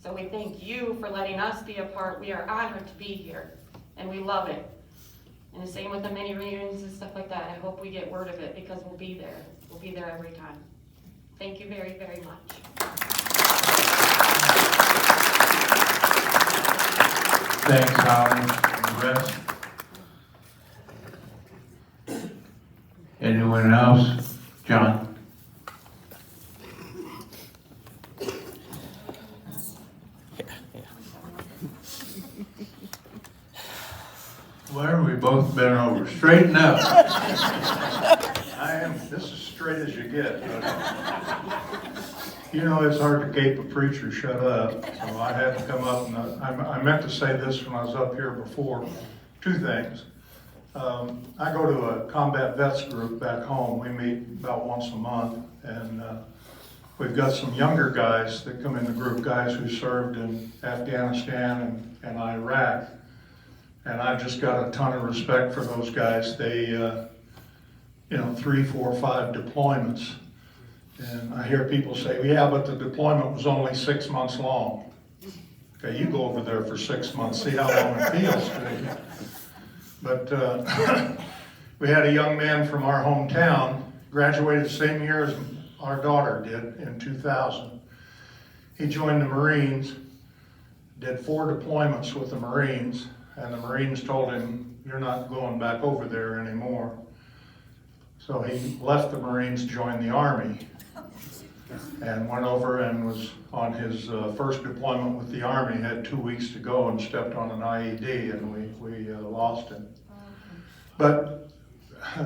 [SPEAKER 5] So we thank you for letting us be a part. We are honored to be here, and we love it. And the same with the mini reunions and stuff like that. I hope we get word of it, because we'll be there. We'll be there every time. Thank you very, very much.
[SPEAKER 1] Thanks, Holly, and the rest. Anyone else? John? Why are we both bent over? Straighten up.
[SPEAKER 6] I am, this is straight as you get. You know, it's hard to gape a preacher shut up, so I had to come up, and I meant to say this when I was up here before. 2 things. I go to a combat vets group back home. We meet about once a month, and we've got some younger guys that come in the group, guys who served in Afghanistan and Iraq. And I've just got a ton of respect for those guys. They, 3, 4, 5 deployments. And I hear people say, well, yeah, but the deployment was only 6 months long. Okay, you go over there for 6 months, see how long it feels to you. But we had a young man from our hometown, graduated the same year as our daughter did in 2000. He joined the Marines, did 4 deployments with the Marines, and the Marines told him, you're not going back over there anymore. So he left the Marines, joined the Army, and went over and was on his first deployment with the Army, had 2 weeks to go and stepped on an IED, and we lost him. But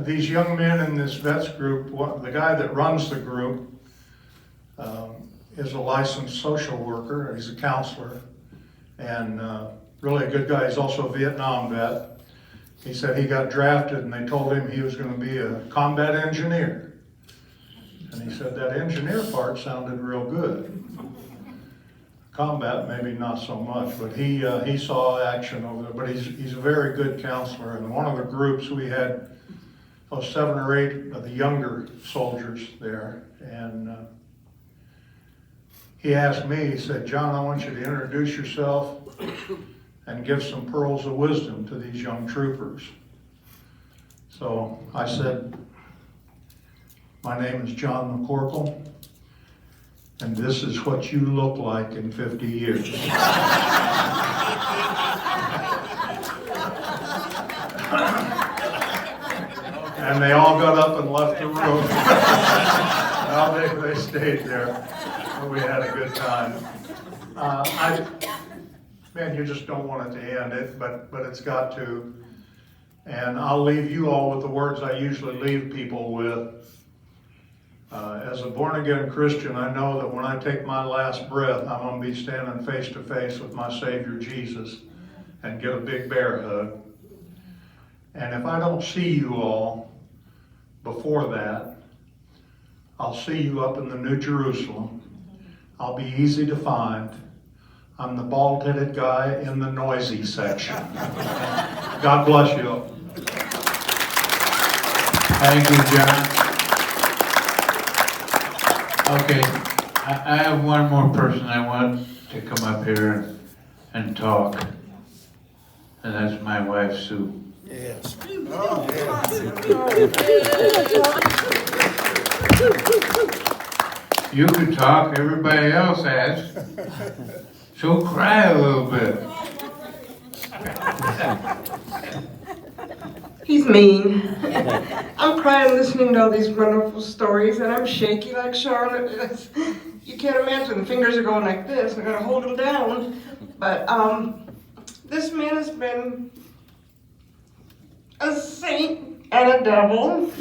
[SPEAKER 6] these young men in this vets group, the guy that runs the group is a licensed social worker, he's a counselor, and really a good guy. He's also a Vietnam vet. He said he got drafted and they told him he was going to be a combat engineer. And he said that engineer part sounded real good. Combat, maybe not so much, but he saw action over there. But he's a very good counselor. And one of the groups, we had 7 or 8 of the younger soldiers there. And he asked me, he said, John, I want you to introduce yourself and give some pearls of wisdom to these young troopers. So I said, my name is John McCorkle, and this is what you look like in 50 years. And they all got up and left the room. Well, they stayed there, but we had a good time. Man, you just don't want it to end, but it's got to. And I'll leave you all with the words I usually leave people with. As a born-again Christian, I know that when I take my last breath, I'm going to be standing face to face with my Savior Jesus and get a big bear hug. And if I don't see you all before that, I'll see you up in the New Jerusalem. I'll be easy to find. I'm the bald-headed guy in the noisy section. God bless you.
[SPEAKER 1] Thank you, John. Okay, I have one more person I want to come up here and talk, and that's my wife, Sue.
[SPEAKER 7] Yes.
[SPEAKER 1] You could talk, everybody else has. So cry a little bit.
[SPEAKER 14] He's mean. I'm crying listening to all these wonderful stories, and I'm shaky like Charlotte. You can't imagine. The fingers are going like this. I gotta hold them down. But this man has been a saint and a devil.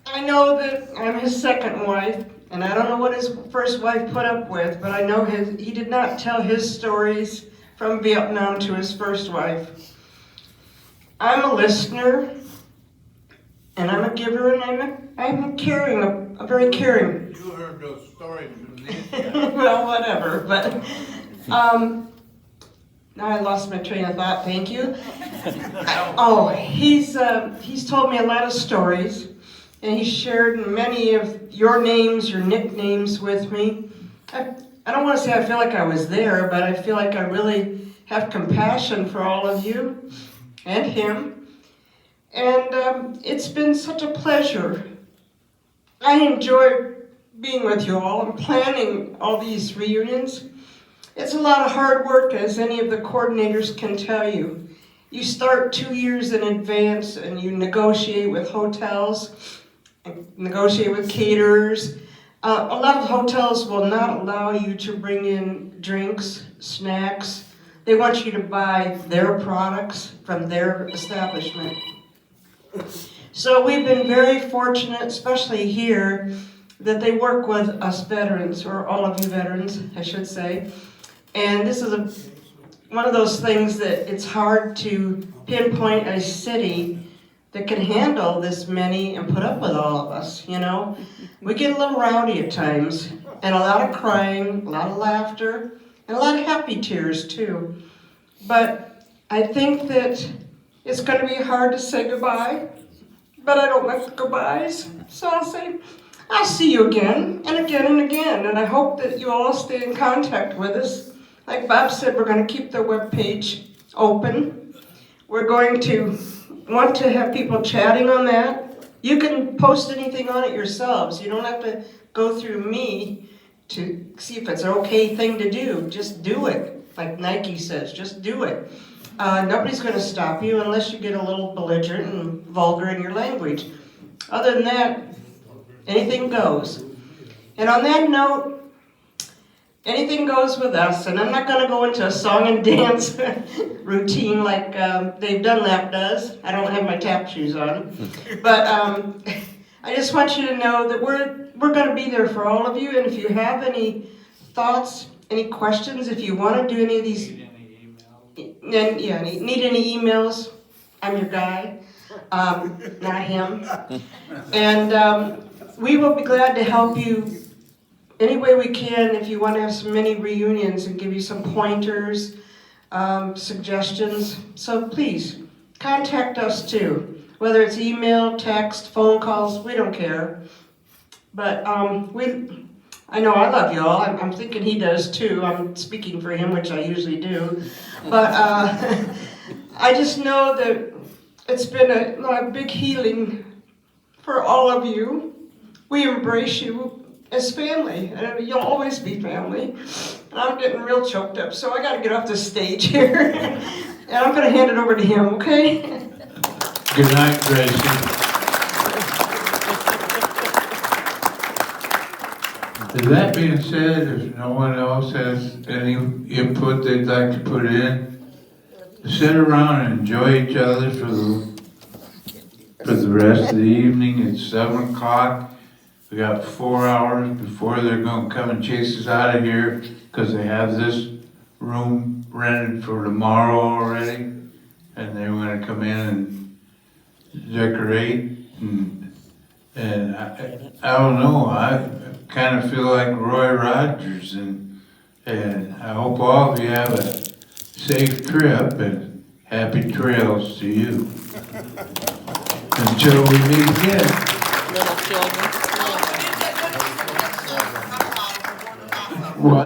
[SPEAKER 14] I know that I'm his second wife, and I don't know what his first wife put up with, but I know he did not tell his stories from Vietnam to his first wife. I'm a listener, and I'm a giver, and I'm a caring, a very caring.
[SPEAKER 12] You heard those stories from this.
[SPEAKER 14] Well, whatever, but now I lost my train of thought, thank you. He's told me a lot of stories, and he shared many of your names, your nicknames with me. I don't want to say I feel like I was there, but I feel like I really have compassion for all of you and him. And it's been such a pleasure. I enjoy being with you all and planning all these reunions. It's a lot of hard work, as any of the coordinators can tell you. You start 2 years in advance and you negotiate with hotels, and negotiate with caterers. A lot of hotels will not allow you to bring in drinks, snacks. They want you to buy their products from their establishment. So we've been very fortunate, especially here, that they work with us veterans, or all of you veterans, I should say. And this is one of those things that it's hard to pinpoint a city that can handle this many and put up with all of us, you know? We get a little rowdy at times, and a lot of crying, a lot of laughter, and a lot of happy tears too. But I think that it's gonna be hard to say goodbye, but I don't like goodbyes, so I'll say, I'll see you again, and again, and again, and I hope that you all stay in contact with us. Like Bob said, we're gonna keep the webpage open. We're going to want to have people chatting on that. You can post anything on it yourselves. You don't have to go through me to see if it's an okay thing to do. Just do it, like Nike says, just do it. Nobody's gonna stop you unless you get a little belligerent and vulgar in your language. Other than that, anything goes. And on that note, anything goes with us, and I'm not going to go into a song and dance routine like Dave Dunlap does. I don't have my tap shoes on. But I just want you to know that we're going to be there for all of you, and if you have any thoughts, any questions, if you want to do any of these, need any emails, I'm your guy, not him. And we will be glad to help you any way we can if you want to have some mini reunions and give you some pointers, suggestions. So please, contact us too. Whether it's email, text, phone calls, we don't care. But I know I love y'all. I'm thinking he does too. I'm speaking for him, which I usually do. But I just know that it's been a big healing for all of you. We embrace you as family, and you'll always be family. And I'm getting real choked up, so I gotta get off the stage here. And I'm gonna hand it over to him, okay?
[SPEAKER 1] Good night, Gracie. With that being said, if no one else has any input they'd like to put in, sit around and enjoy each other for the rest of the evening. It's 7 o'clock. We got 4 hours before they're gonna come and chase us out of here because they have this room rented for tomorrow already. And they're gonna come in and decorate and I don't know, I kind of feel like Roy Rogers and I hope all of you have a safe trip and happy trails to you. Until we meet again.
[SPEAKER 9] Little children.